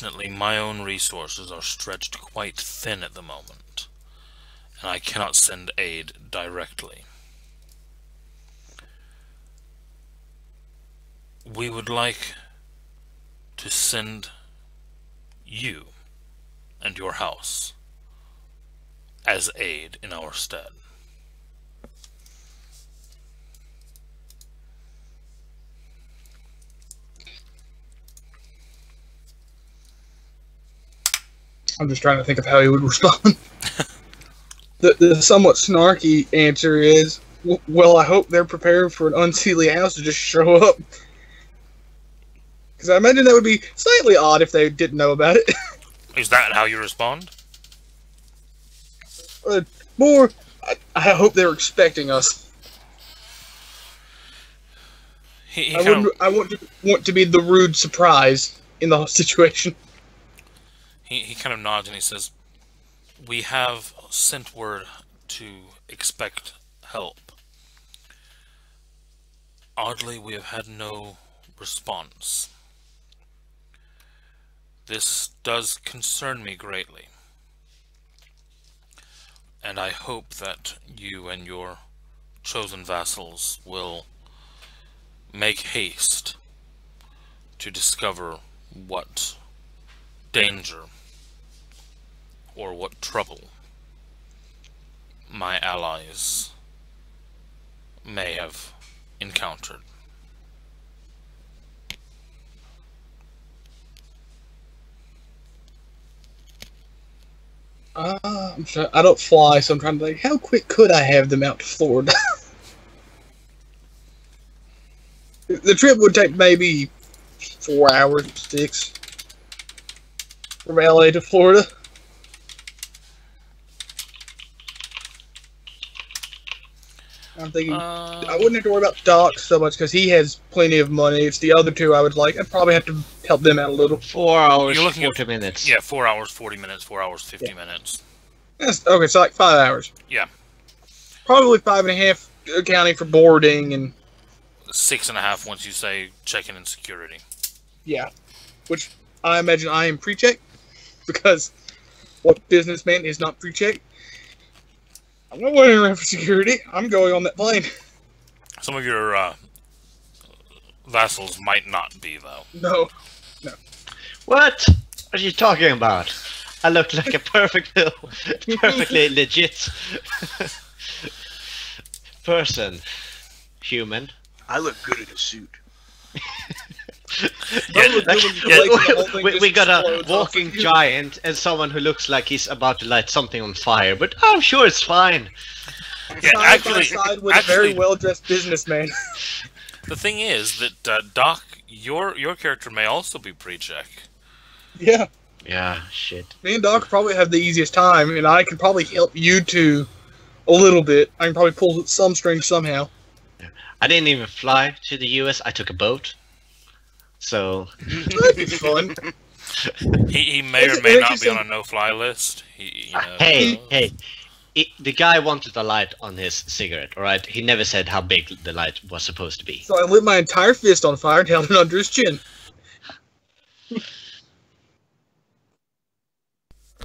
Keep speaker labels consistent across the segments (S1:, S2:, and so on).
S1: Unfortunately, my own resources are stretched quite thin at the moment, and I cannot send aid directly. We would like to send you and your house as aid in our stead.
S2: I'm just trying to think of how he would respond. The somewhat snarky answer is, well, I hope they're prepared for an unseelie house to just show up. Because I imagine that would be slightly odd if they didn't know about it.
S1: Is that how you respond?
S2: More, I hope they're expecting us. I want to be the rude surprise in the whole situation.
S1: He kind of nods and he says, "We have sent word to expect help. Oddly, we have had no response. This does concern me greatly, and I hope that you and your chosen vassals will make haste to discover what danger or what trouble my allies may have encountered."
S2: I'm sorry, I don't fly, so I'm trying to think, how quick could I have them out to Florida? The trip would take maybe 4 hours, 6, from LA to Florida. I'm thinking I wouldn't have to worry about Doc so much because he has plenty of money. It's the other two I would like. I'd probably have to help them out a little.
S3: 4 hours,
S1: You're looking
S3: 40 minutes.
S1: Yeah, 4 hours, 40 minutes, 4 hours, 50 minutes.
S2: Okay, so like 5 hours.
S1: Yeah.
S2: Probably 5.5 accounting for boarding and
S1: 6.5 once you say check-in and security.
S2: yeah, which I imagine I am pre-check because what businessman is not pre-check? I'm not waiting around for security. I'm going on that plane.
S1: Some of your vassals might not be, though.
S2: No.
S3: What are you talking about? I look like a perfectly legit person. Human.
S4: I look good in a suit.
S3: We got a walking giant and someone who looks like he's about to light something on fire, but I'm sure it's fine.
S1: Yeah,
S2: Side by side with a very well-dressed businessman.
S1: The thing is that Doc, your character may also be pre-check.
S2: Yeah.
S3: Yeah, shit.
S2: Me and Doc probably have the easiest time, and I can probably help you two a little bit. I can probably pull some strings somehow.
S3: I didn't even fly to the US. I took a boat. So
S2: That'd be fun.
S1: He may or may not be on a no-fly list.
S3: Hey. The guy wanted a light on his cigarette, alright? He never said how big the light was supposed to be.
S2: So I lit my entire fist on fire and held it under his chin.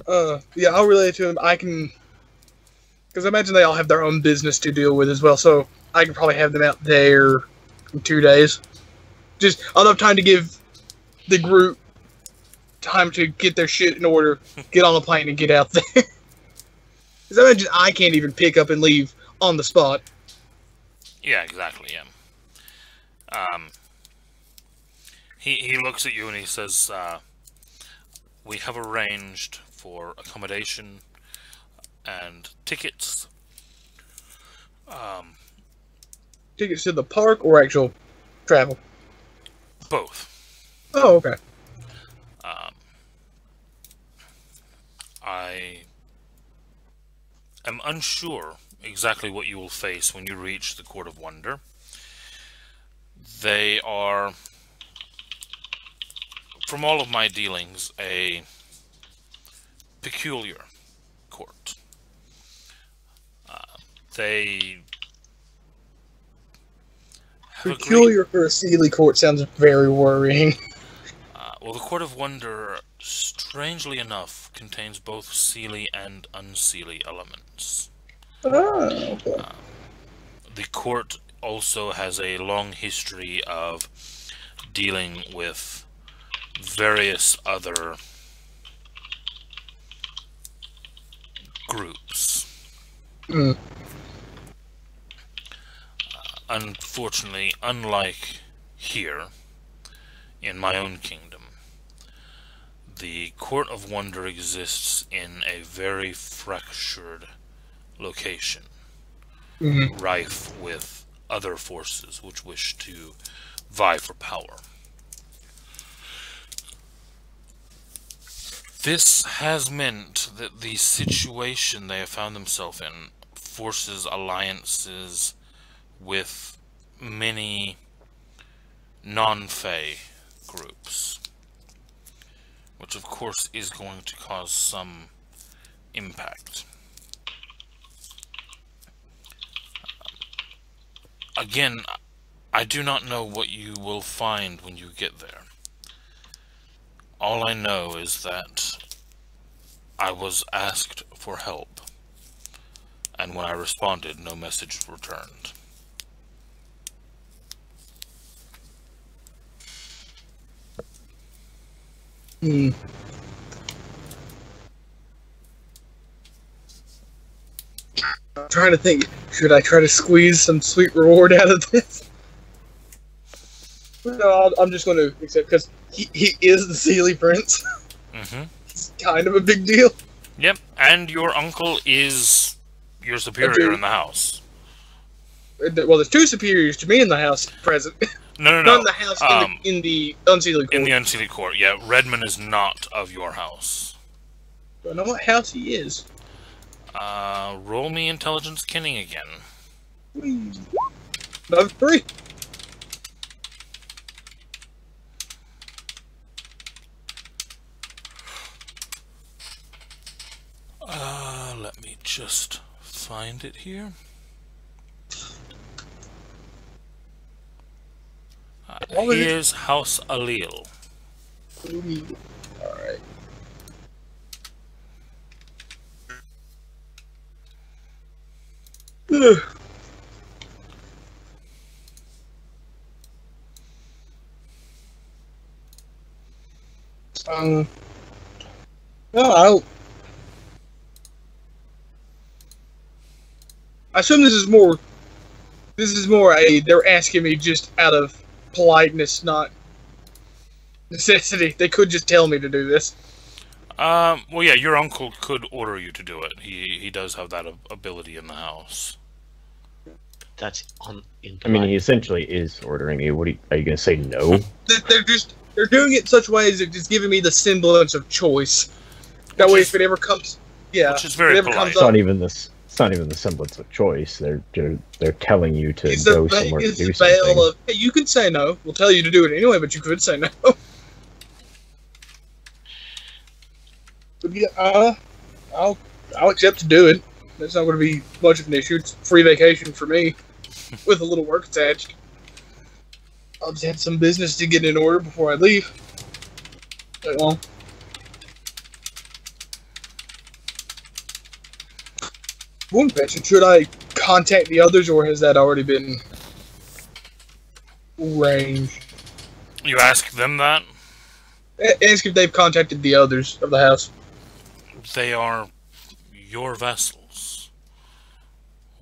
S2: Yeah, I'll relay it to him. I can... Because I imagine they all have their own business to deal with as well, so I can probably have them out there in 2 days. Just enough time to give the group time to get their shit in order, get on a plane, and get out there. Because I imagine I can't even pick up and leave on the spot.
S1: Yeah, exactly, yeah. He looks at you and he says, we have arranged for accommodation and tickets.
S2: Tickets to the park or actual travel?
S1: Both.
S2: Oh, okay.
S1: I am unsure exactly what you will face when you reach the Court of Wonder. They are, from all of my dealings, a peculiar court. They have
S2: Peculiar for a Sealy court sounds very worrying.
S1: Well, the Court of Wonder, strangely enough, contains both Seelie and Unseelie elements.
S2: Oh, okay.
S1: The court also has a long history of dealing with various other groups.
S2: Mm.
S1: Unfortunately, unlike here, in my own kingdom, the Court of Wonder exists in a very fractured location, rife with other forces which wish to vie for power. This has meant that the situation they have found themselves in forces alliances with many non-Fey groups, which of course is going to cause some impact. Again, I do not know what you will find when you get there. All I know is that I was asked for help, and when I responded, no message returned.
S2: Hmm. I'm trying to think, should I try to squeeze some sweet reward out of this? No, I'm just going to accept, because he is the Seelie Prince. It's kind of a big deal.
S1: Yep, and your uncle is your superior in the house.
S2: Well, there's two superiors to me in the house present.
S1: No.
S2: Not in the house, in the Unseelie Court.
S1: In the Unseelie Court, yeah. Redmond is not of your house.
S2: I don't know what house he is.
S1: Roll me intelligence kenning again.
S2: Another 3.
S1: Let me just find it here. Here's House Allele.
S2: Alright. No, I assume this is more they're asking me just out of politeness, not necessity. They could just tell me to do this.
S1: Well, yeah, your uncle could order you to do it. He does have that ability in the house.
S3: That's
S4: I mean, he essentially is ordering you. What are you going to say? No.
S2: They're doing it in such ways that just giving me the semblance of choice. That way, if it ever comes,
S1: which is very polite.
S4: It's not even this. It's not even the semblance of choice. They're telling you to go somewhere to do something.
S2: Hey, you can say no. We'll tell you to do it anyway, but you could say no. But yeah, I'll accept to do it. That's not going to be much of an issue. It's free vacation for me, with a little work attached. I'll just have some business to get in order before I leave. That long. One question: should I contact the others, or has that already been arranged?
S1: You ask them that?
S2: Ask if they've contacted the others of the house.
S1: They are your vessels.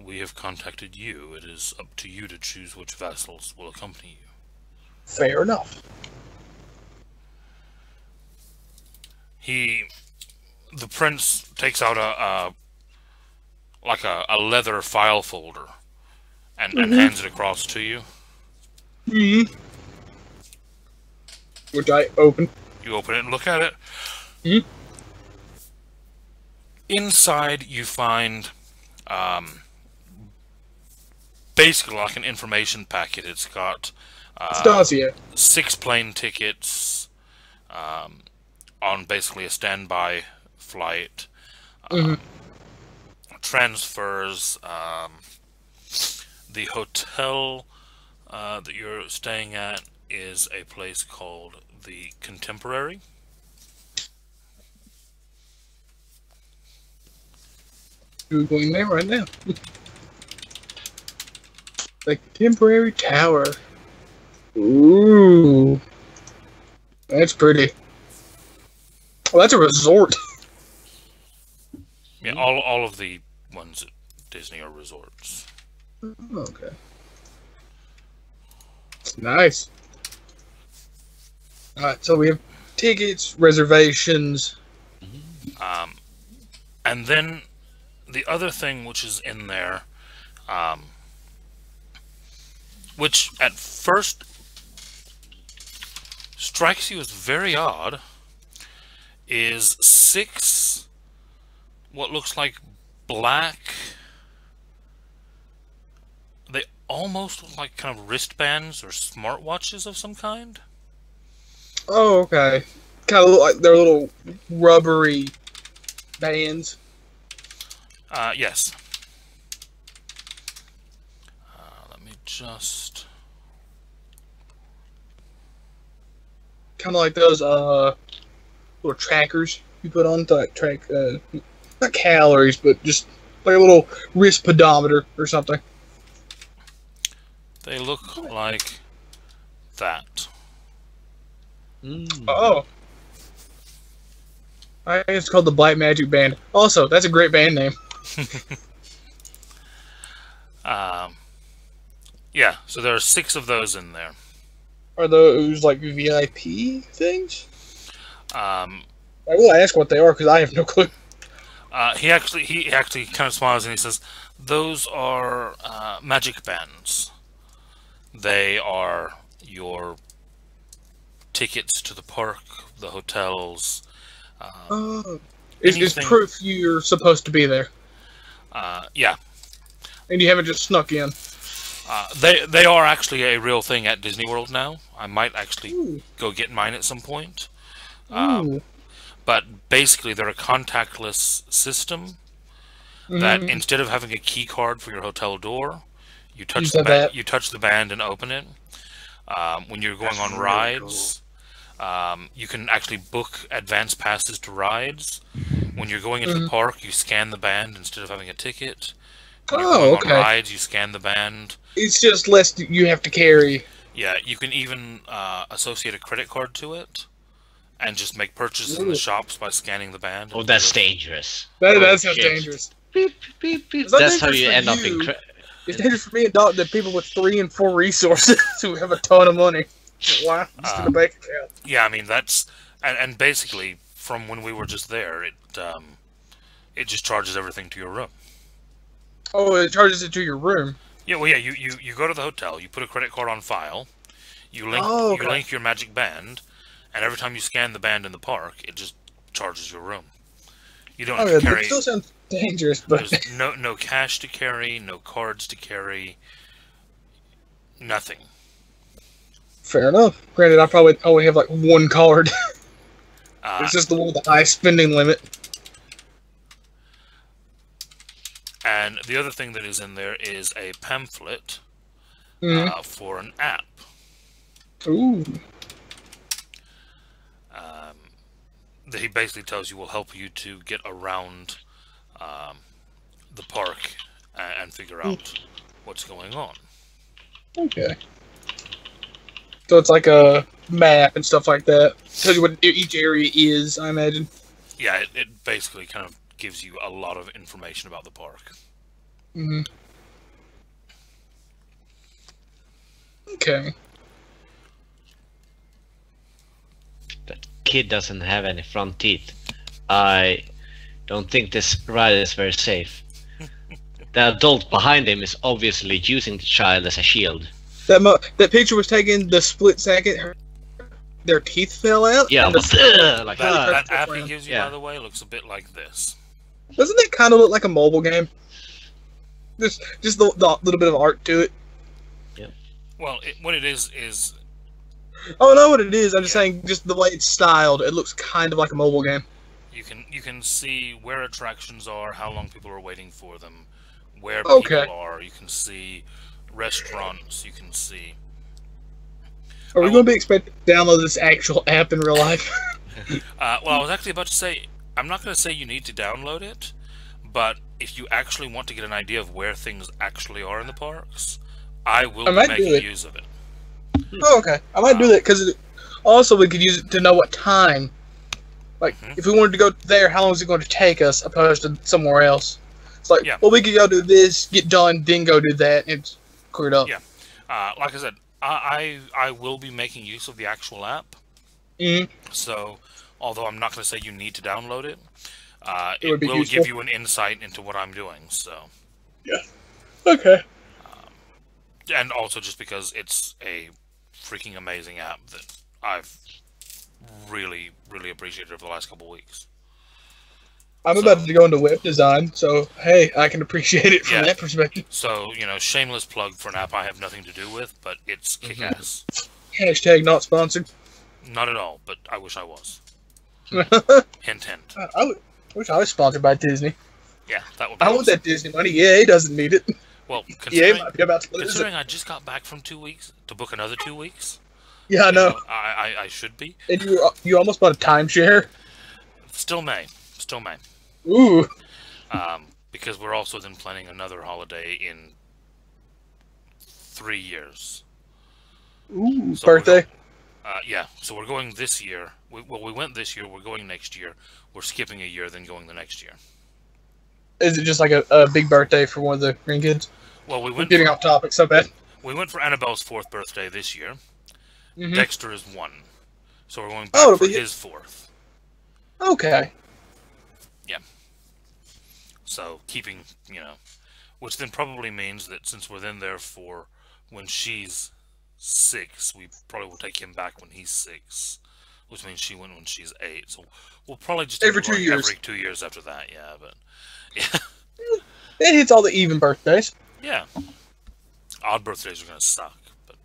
S1: We have contacted you. It is up to you to choose which vessels will accompany you.
S2: Fair enough.
S1: The prince takes out a leather file folder and hands it across to you.
S2: Which I open.
S1: You open it and look at it. Inside you find basically like an information packet. It's got
S2: Stasia.
S1: 6 plane tickets on basically a standby flight. Transfers. The hotel that you're staying at is a place called the contemporary.
S2: Googling there right now. The contemporary tower. Ooh. That's pretty. Oh, that's a resort.
S1: Yeah, all of the ones at Disney are resorts.
S2: Okay. Nice. Alright, so we have tickets, reservations.
S1: And then the other thing which is in there, which at first strikes you as very odd, is 6 what looks like black. They almost look like kind of wristbands or smartwatches of some kind.
S2: Oh, okay. Kind of look like they're little rubbery bands.
S1: Yes. Let me just...
S2: Kind of like those little trackers you put on to like track not calories, but just like a little wrist pedometer or something.
S1: They look like that.
S2: Oh. I think it's called the Black Magic Band. Also, that's a great band name.
S1: Yeah, so there are 6 of those in there.
S2: Are those like VIP things?
S1: I
S2: I will ask what they are because I have no clue.
S1: he actually kind of smiles and he says, "Those are magic bands. They are your tickets to the park, the hotels.
S2: It's proof you're supposed to be there,
S1: Yeah,
S2: and you haven't just snuck in.
S1: they are actually a real thing at Disneyworld now. I might actually go get mine at some point. But basically, they're a contactless system that instead of having a key card for your hotel door, you touch the band and open it. When you're going on rides, you can actually book advance passes to rides. When you're going into the park, you scan the band instead of having a ticket. When you're going on rides, you scan the band.
S2: It's just less you have to carry.
S1: Yeah, you can even associate a credit card to it and just make purchases in the shops by scanning the band.
S3: Oh, that's dangerous.
S2: That sounds dangerous.
S3: Beep, beep, beep. That's how you end up in...
S2: It's dangerous for me and Doc, the people with 3 and 4 resources who have a ton of money. Why? Just in the bank account.
S1: Yeah, I mean, that's... And basically, from when we were just there, it just charges everything to your room.
S2: Oh, it charges it to your room?
S1: Yeah, well, yeah, you go to the hotel, you put a credit card on file, you link your magic band, and every time you scan the band in the park, it just charges your room. You don't have to carry...
S2: It still sounds dangerous, but...
S1: There's no cash to carry, no cards to carry, nothing.
S2: Fair enough. Granted, I probably only have like 1 card. It's just the one with the high spending limit.
S1: And the other thing that is in there is a pamphlet for an app.
S2: Ooh.
S1: That he basically tells you will help you to get around the park and figure out what's going on.
S2: Okay. So it's like a map and stuff like that. Tells you what each area is, I imagine.
S1: Yeah, it basically kind of gives you a lot of information about the park.
S2: Okay.
S3: That kid doesn't have any front teeth. I don't think this ride is very safe. The adult behind him is obviously using the child as a shield.
S2: That picture was taken the split second their teeth fell out.
S3: Yeah,
S1: like that app he gives you, by the way, looks a bit like this.
S2: Doesn't it kind of look like a mobile game? Just the little bit of art to it.
S1: Yeah. Well, what it is.
S2: Oh, I know what it is. I'm just saying, just the way it's styled, it looks kind of like a mobile game.
S1: You can see where attractions are, how long people are waiting for them, where people are. You can see restaurants. You can see.
S2: Are we going to be expected to download this actual app in real life?
S1: Well, I was actually about to say, I'm not going to say you need to download it, but if you actually want to get an idea of where things actually are in the parks, I will be making use of it.
S2: Oh, okay. I might do that, because also we could use it to know what time. Like, if we wanted to go there, how long is it going to take us, opposed to somewhere else? It's like, well, we could go do this, get done, then go do that, and it's cleared up.
S1: Yeah. Like I said, I will be making use of the actual app. So, although I'm not going to say you need to download it, it will give you an insight into what I'm doing. So,
S2: yeah, okay.
S1: And also just because it's a freaking amazing app that I've really, really appreciated over the last couple of weeks.
S2: I'm about to go into web design, so hey, I can appreciate it from that perspective.
S1: So, shameless plug for an app I have nothing to do with, but it's kick-ass.
S2: Hashtag not sponsored.
S1: Not at all, but I wish I was. Hint, hint.
S2: I wish I was sponsored by Disney.
S1: Yeah, that would be
S2: I want that Disney money. Yeah, he doesn't need it.
S1: Well,
S2: considering
S1: I just got back from 2 weeks, to book another 2 weeks.
S2: Yeah, I know.
S1: I should be.
S2: And you almost bought a timeshare?
S1: Still May.
S2: Ooh.
S1: Because we're also then planning another holiday in 3 years.
S2: Ooh, so birthday?
S1: Yeah, so we're going this year. We went this year, we're going next year. We're skipping a year, then going the next year.
S2: Is it just like a big birthday for one of the grandkids?
S1: Well, we went
S2: getting off topic so bad.
S1: We went for Annabelle's 4th birthday this year. Dexter is 1. So we're going back for his 4th.
S2: Okay.
S1: Yeah. So keeping, which then probably means that since we're then there for when she's 6, we probably will take him back when he's 6, which means she went when she's 8. So we'll probably just
S2: every 2 years.
S1: Every 2 years after that, yeah. But yeah,
S2: it hits all the even birthdays.
S1: Yeah, odd birthdays are gonna suck. But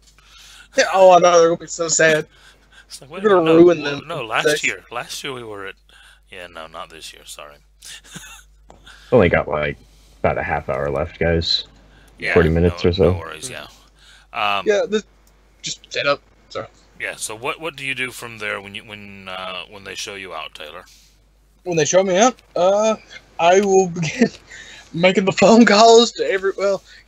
S2: oh, I know they're gonna be so sad.
S1: It's like,
S2: we're gonna ruin them.
S1: No, last year we were at. Yeah, no, not this year. Sorry.
S4: Only got like about a half hour left, guys.
S1: Yeah,
S4: 40 minutes or so.
S1: No worries. Yeah.
S2: Yeah, this just set up. Sorry.
S1: Yeah. So what do you do from there when they show you out, Taylor?
S2: When they show me out, I will begin making the phone calls to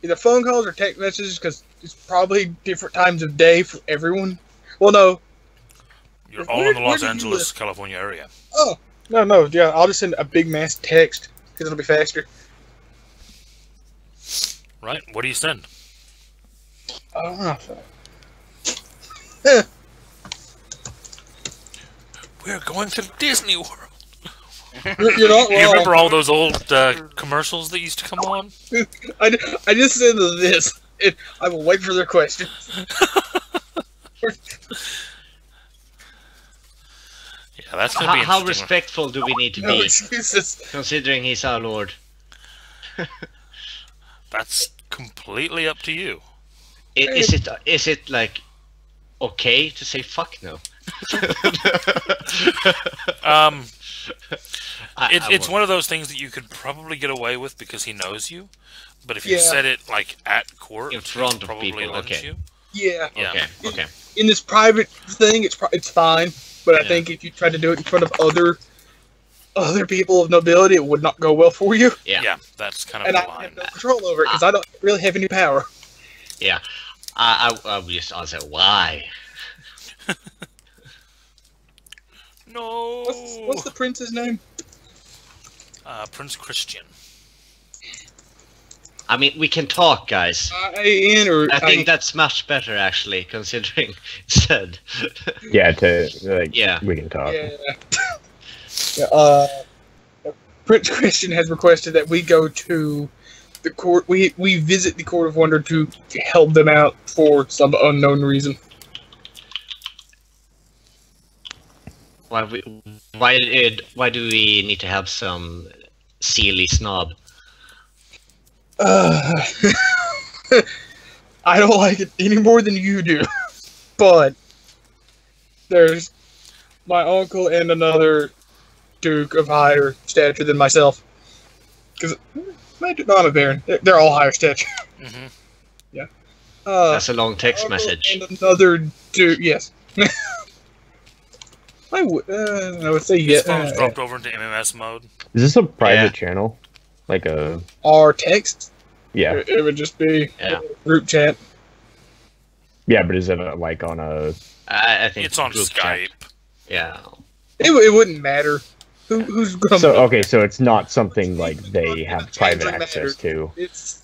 S2: either phone calls or text messages, because it's probably different times of day for everyone. Well, no.
S1: You're all in the Los Angeles, California area.
S2: Oh, no, yeah, I'll just send a big mass text, because it'll be faster.
S1: Right, what do you send?
S2: I don't know.
S1: We're going to Disney World.
S2: You're not wrong.
S1: You remember all those old commercials that used to come on?
S2: I just said this. I will wait for their questions.
S1: Yeah, that's gonna be
S3: how respectful do we need to be,
S2: excuses.
S3: Considering he's our lord?
S1: That's completely up to you.
S3: Is it like okay to say fuck no?
S1: It's one of those things that you could probably get away with because he knows you, but if you said it like at court,
S3: in front of people,
S2: Yeah.
S1: Yeah.
S3: Okay.
S2: In this private thing, it's fine, but I think if you tried to do it in front of other people of nobility, it would not go well for you.
S1: Yeah, that's kind of
S2: and
S1: the
S2: I
S1: line.
S2: have no control over it because I don't really have any power.
S3: Yeah, I will just answer why.
S1: No.
S2: What's the prince's name?
S1: Prince Christian.
S3: I mean, we can talk, guys.
S2: I
S3: think that's much better, actually, considering it said.
S4: Yeah, we can talk.
S2: Yeah. Prince Christian has requested that we go to the court. We visit the Court of Wonder to help them out for some unknown reason.
S3: Why do we need to have some silly snob?
S2: I don't like it any more than you do, but there's my uncle and another duke of higher stature than myself. Because I'm a baron. They're all higher stature.
S1: Mm-hmm.
S2: Yeah.
S3: That's a long text
S2: Uncle
S3: message.
S2: And another dude. Yes. I would say
S1: His
S2: yeah.
S1: phone's dropped over into MMS mode.
S4: Is this a private
S3: Yeah.
S4: channel? Like a
S2: Our text.
S4: yeah,
S2: It would just be
S3: Yeah.
S2: a group chat.
S4: yeah, but is it like on a?
S3: I think
S1: It's on
S3: group
S1: Skype.
S3: chat. Yeah.
S2: It wouldn't matter. Who's gonna?
S4: So okay, so it's not something like they have private access to.
S2: It's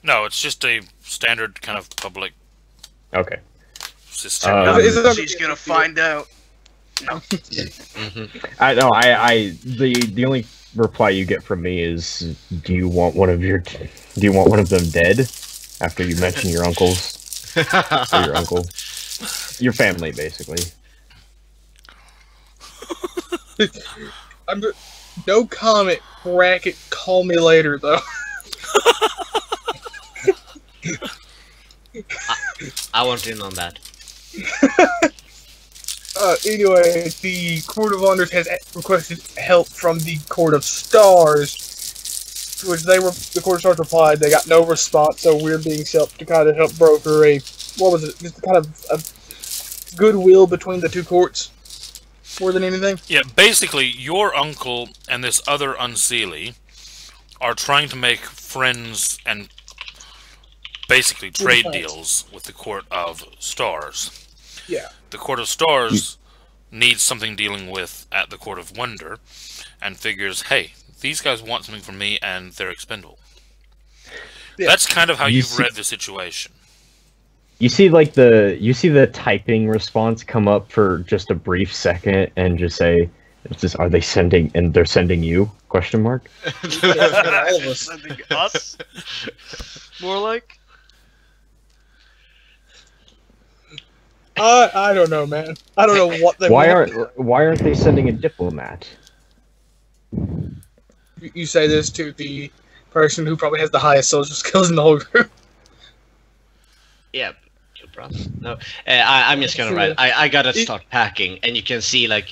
S1: No, it's just a standard kind of public
S4: Okay.
S1: system.
S5: She's gonna find out. No.
S4: I know. The only reply you get from me is, do you want one of them dead? After you mention your uncles or your uncle, your family, basically.
S2: no comment. Bracket. Call me later though.
S3: I want in on that.
S2: Anyway, the Court of Honors has requested help from the Court of Stars, to which the Court of Stars replied they got no response, so we're being helped to kind of help broker just kind of a goodwill between the two courts, more than anything.
S1: Yeah, basically, your uncle and this other unseelie are trying to make friends and basically trade deals with the Court of Stars.
S2: Yeah.
S1: The Court of Stars needs something dealing with at the Court of Wonder, and figures, hey, these guys want something from me, and they're expendable.
S2: Yeah.
S1: That's kind of how you've read the situation.
S4: You see, the typing response come up for just a brief second, and just say, "Are they sending?" And they're sending you? Question mark.
S2: All of us.
S5: Sending us? More like?
S2: I don't know, man. I don't know what they
S4: Why
S2: want.
S4: aren't they sending a diplomat?
S2: You say this to the person who probably has the highest social skills in the whole group.
S3: Yeah. No, I'm just gonna write. I gotta start packing, and you can see me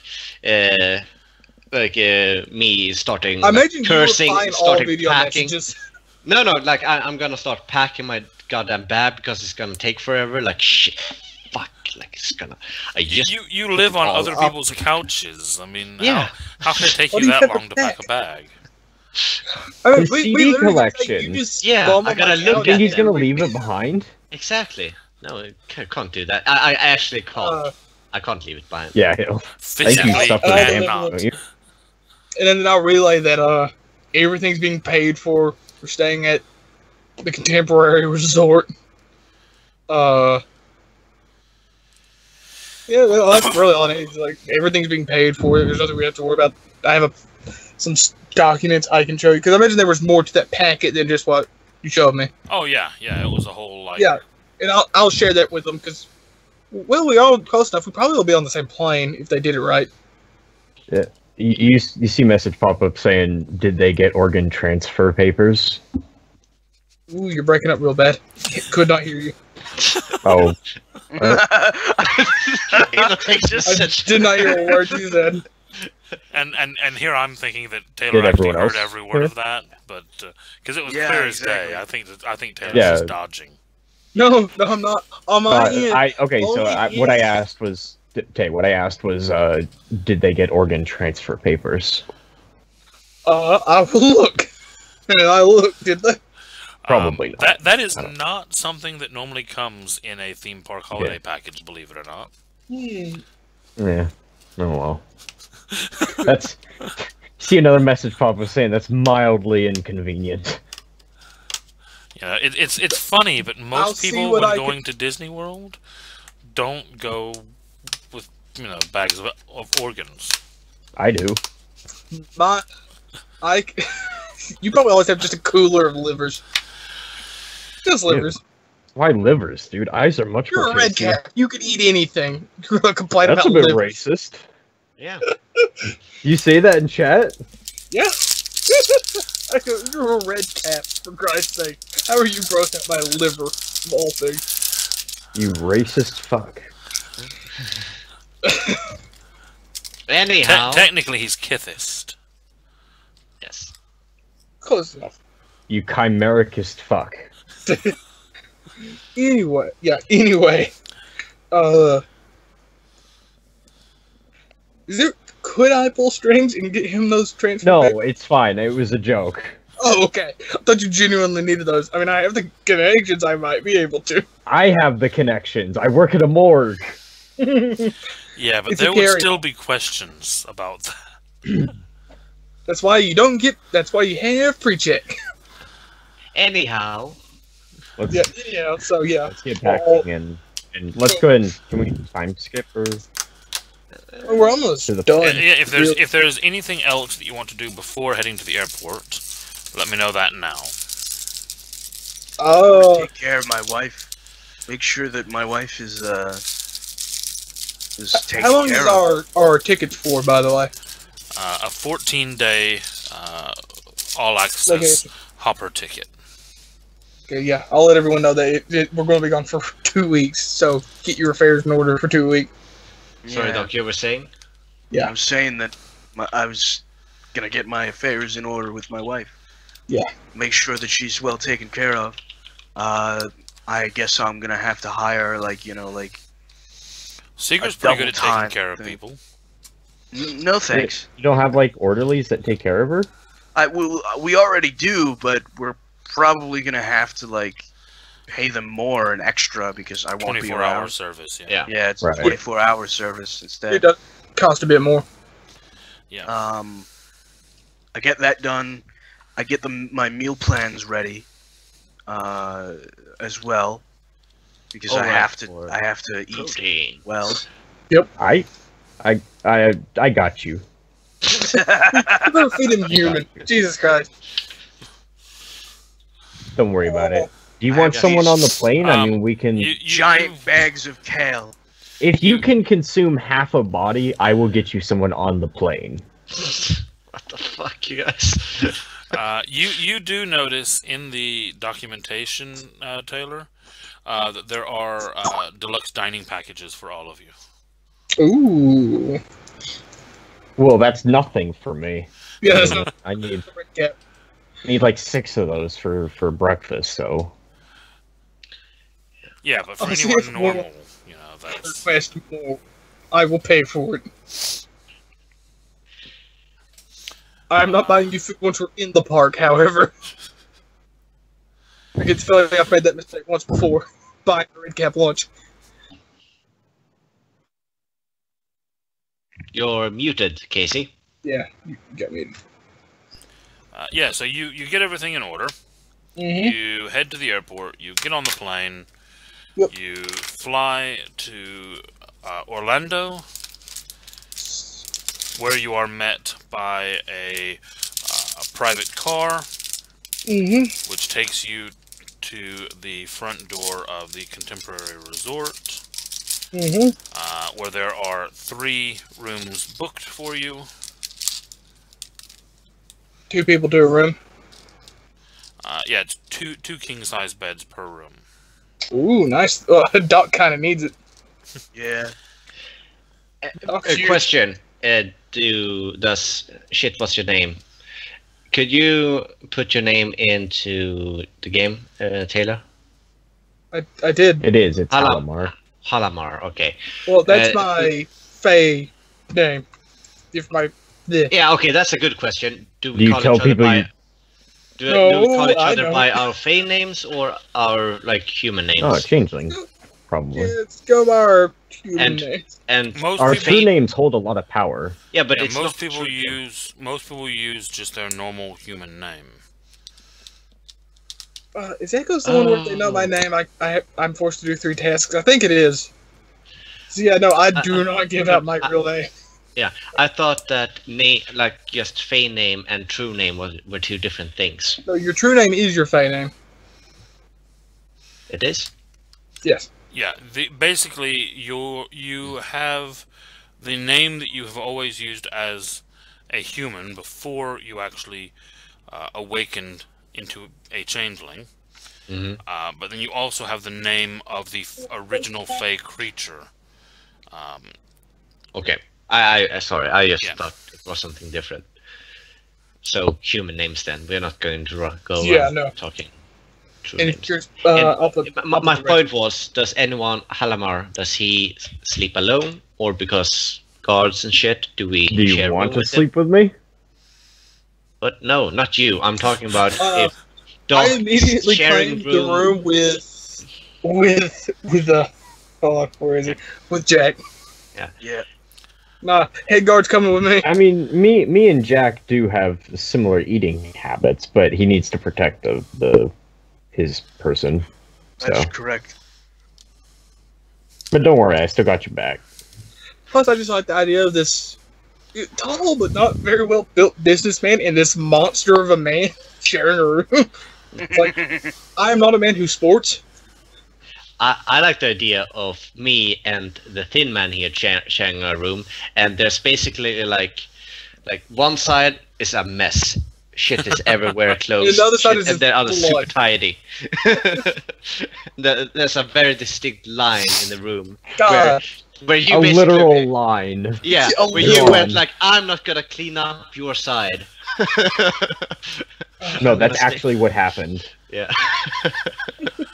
S3: starting
S2: I imagine
S3: cursing,
S2: you will find all
S3: starting
S2: video
S3: packing.
S2: messages.
S3: No, I'm gonna start packing my goddamn bag because it's gonna take forever. Like shit, fuck, like it's gonna.
S1: You live on other people's couches. I mean,
S3: Yeah.
S1: how can it take
S2: What
S1: you
S2: do you
S1: that
S2: have to
S1: long to pack a bag?
S2: I mean,
S4: His
S2: we
S4: CD
S2: literally
S4: collection.
S2: You just
S3: Yeah,
S2: bum
S3: I
S2: on
S3: gotta
S2: my
S3: look
S2: couch.
S4: Think
S3: at
S4: he's
S3: it.
S4: gonna leave it behind?
S3: Exactly. No, I can't do that. I actually can't. I can't leave it behind.
S4: Yeah, he'll. I think
S1: Physically,
S4: you suffer
S2: I
S4: damage,
S1: cannot.
S4: don't you?
S2: And then I'll relay that everything's being paid for staying at the Contemporary Resort. Yeah, well, that's really all it is. Like, everything's being paid for. There's nothing we have to worry about. I have some documents I can show you, because I imagine there was more to that packet than just what you showed me.
S1: Oh yeah, it was a whole
S2: Yeah, and I'll share that with them, because, well, we all close enough. We probably will be on the same plane if they did it right.
S4: Yeah. You see message pop up saying, "Did they get organ transfer papers?"
S2: Ooh, you're breaking up real bad. Could not hear you.
S4: Oh,
S5: Just
S2: Did not hear a word you said.
S1: And here I'm thinking that
S4: Did
S1: Taylor actually
S4: everyone
S1: heard
S4: else
S1: every word of that, but because it was
S5: Yeah,
S1: clear as
S5: exactly.
S1: day. I think Taylor's
S4: Yeah.
S1: just dodging.
S2: No, I'm not. On my end.
S4: what I asked was, did they get organ transfer papers?
S2: I will look. And I looked, did they?
S4: Probably not.
S1: That is
S4: I don't
S1: not something that normally comes in a theme park holiday package, believe it or not.
S4: Yeah. Oh well. That's. See another message pop up saying that's mildly inconvenient.
S1: Yeah, it's funny, but
S2: I'll
S1: most
S2: see
S1: people
S2: what
S1: when
S2: I
S1: going to Disney World don't go with bags of organs.
S4: I do.
S2: You probably always have just a cooler of livers. Just livers.
S4: Why livers, dude? Eyes are much
S2: You're
S4: more
S2: a red
S4: tasty.
S2: cap. You could eat anything. You're gonna complain
S4: That's a
S2: about
S4: bit
S2: livers.
S4: racist.
S3: Yeah.
S4: You say that in chat?
S2: Yeah. You're a red cap, for Christ's sake. How are you grossed out by a liver, of all things?
S4: You racist fuck.
S3: Anyhow.
S1: Technically, he's Kithist.
S3: Yes.
S2: Close enough.
S4: You chimericist fuck.
S2: Anyway, yeah. Anyway, uh, is there? Could I pull strings and get him those transfer?
S4: No, it's fine. It was a joke.
S2: Oh, okay. I thought you genuinely needed those. I mean, I have the connections. I might be able to.
S4: I have the connections. I work at a morgue.
S1: Yeah, but
S2: It's a
S1: there would
S2: carry-on.
S1: still be questions about that.
S2: That's why you don't get. That's why you have pre-check.
S3: Anyhow,
S4: Let's,
S2: Yeah. So yeah.
S4: let's get packing and let's go ahead and can we time skip or
S2: We're almost
S4: To the-
S2: done.
S1: Yeah, if there's anything else that you want to do before heading to the airport, let me know that now.
S2: Oh,
S5: Take care of my wife. Make sure that my wife is taken
S2: how long
S5: care
S2: is
S5: of.
S2: our tickets for? By the way.
S1: A 14-day all-access hopper ticket.
S2: Okay, yeah, I'll let everyone know that we're going to be gone for 2 weeks. So get your affairs in order for 2 weeks.
S3: sorry,
S5: Yeah.
S3: Doc, you were saying?
S2: Yeah.
S5: I was saying that I was gonna get my affairs in order with my wife.
S2: Yeah.
S5: Make sure that she's well taken care of. I guess I'm gonna have to hire,
S1: Seeger's
S5: A
S1: pretty good at
S5: double
S1: taking
S5: time
S1: care of
S5: thing.
S1: people.
S5: No thanks.
S4: you don't have like orderlies that take care of her?
S5: We already do, but we're probably gonna have to pay them more and extra because I won't be
S1: 24-hour
S5: around.
S1: service, yeah.
S3: Yeah.
S5: Yeah, it's
S4: Right.
S5: a 24-hour service
S2: It
S5: instead.
S2: does cost a bit more.
S1: Yeah.
S5: I get that done. I get my meal plans ready, as well, because I
S3: Alright,
S5: have
S3: for
S5: to eat
S3: Protein.
S5: well.
S4: I got you.
S2: We're going to feed him human. Jesus Christ.
S4: Don't worry about it. Do you
S5: I
S4: want
S5: got
S4: someone
S5: these-
S4: on the plane? I
S1: Um,
S4: mean, we can.
S5: Giant bags of kale.
S4: If you can consume half a body, I will get you someone on the plane.
S3: What the fuck, you guys?
S1: You do notice in the documentation, Taylor, that there are deluxe dining packages for all of you.
S2: Ooh.
S4: Well, that's nothing for me.
S2: Yeah, that's not
S4: I need
S2: yeah.
S4: like 6 of those for breakfast. So
S1: Yeah, but for
S2: Oh, see,
S1: anyone
S2: it's more-
S1: normal, you know, that's...
S2: Request more. I will pay for it. I'm not buying you food once we're in the park, however. I get the feeling I've made that mistake once before. Buying a red cap lunch.
S3: You're muted, Casey.
S2: Yeah, you got me.
S1: Yeah, so you get everything in order.
S2: Mm-hmm.
S1: You head to the airport. You get on the plane.
S2: Yep.
S1: You fly to Orlando, where you are met by a private car,
S2: Mm-hmm.
S1: which takes you to the front door of the Contemporary Resort,
S2: Mm-hmm.
S1: where there are 3 rooms booked for you.
S2: 2 people to a room.
S1: Yeah, it's two king-size beds per room.
S2: Ooh, nice. Doc kind of needs it.
S5: Yeah.
S2: Doc's
S3: A
S2: huge.
S3: question. What's your name? Could you put your name into the game, Taylor?
S2: I did.
S4: it is. It's
S3: Hello.
S4: Alamar.
S3: Halamar, okay.
S2: Well, that's
S3: Uh,
S2: my Fae name. If my
S3: Yeah, okay, that's a good question. Do we
S4: Do you
S3: call
S4: tell
S3: each other
S4: people
S3: by...
S4: you-
S3: Do we call
S2: No,
S3: each
S2: I
S3: other
S2: don't.
S3: by our Fae names or our, human names?
S4: Oh, changeling, probably.
S2: Yeah, let's go by our human
S3: And-
S2: names.
S3: And
S1: Most
S4: Our
S1: people,
S4: true names hold a lot of power.
S3: yeah, but
S1: yeah,
S3: it's
S1: most
S3: not
S1: people
S3: true.
S1: most people use just their normal human name.
S2: Is Echo's the one where they know my name? I'm forced to do 3 tasks. I think it is. So yeah, no, I do not give out my real name.
S3: Yeah, I thought that just Fae name and true name were 2 different things.
S2: No, your true name is your Fae name.
S3: It is?
S2: Yes.
S1: Yeah, basically you have the name that you have always used as a human before you actually awakened into a changeling.
S3: Mm-hmm.
S1: But then you also have the name of the original Fey creature.
S3: Okay. I sorry, I just
S1: Yeah.
S3: thought it was something different. So, human names then. We're not going to go
S2: Yeah,
S3: around
S2: no.
S3: talking. 2
S2: And
S3: names.
S2: if you're,
S3: And
S2: up the,
S3: my point was, does anyone, Halamar, does he sleep alone? Or because guards and shit, do we
S4: Do
S3: share
S4: you
S3: a
S4: want
S3: room
S4: to
S3: with him?
S4: sleep with me?
S3: But no, not you. I'm talking about
S2: Uh,
S3: if Doc
S2: I immediately
S3: is sharing
S2: claimed the room with hold on, where is he? With Jack.
S5: Yeah.
S2: Nah, head guard's coming with me.
S4: I mean, me and Jack do have similar eating habits, but he needs to protect his person.
S5: That's
S4: So,
S5: correct.
S4: but don't worry, I still got your back.
S2: Plus, I just like the idea of this tall but not very well built businessman and this monster of a man sharing a room. It's like, I am not a man who sports.
S3: I like the idea of me and the thin man here sharing a room, and there's basically like one side is a mess. Shit is everywhere, clothes.
S2: And the other side
S3: shit,
S2: is
S3: and the other
S2: blood.
S3: super tidy. There's a very distinct line in the room
S2: God.
S3: where you
S4: A
S3: basically,
S4: literal line.
S3: yeah,
S2: A
S3: where you
S2: literal
S3: went
S4: line.
S3: like, I'm not gonna clean up your side.
S4: No, that's actually what happened.
S3: Yeah.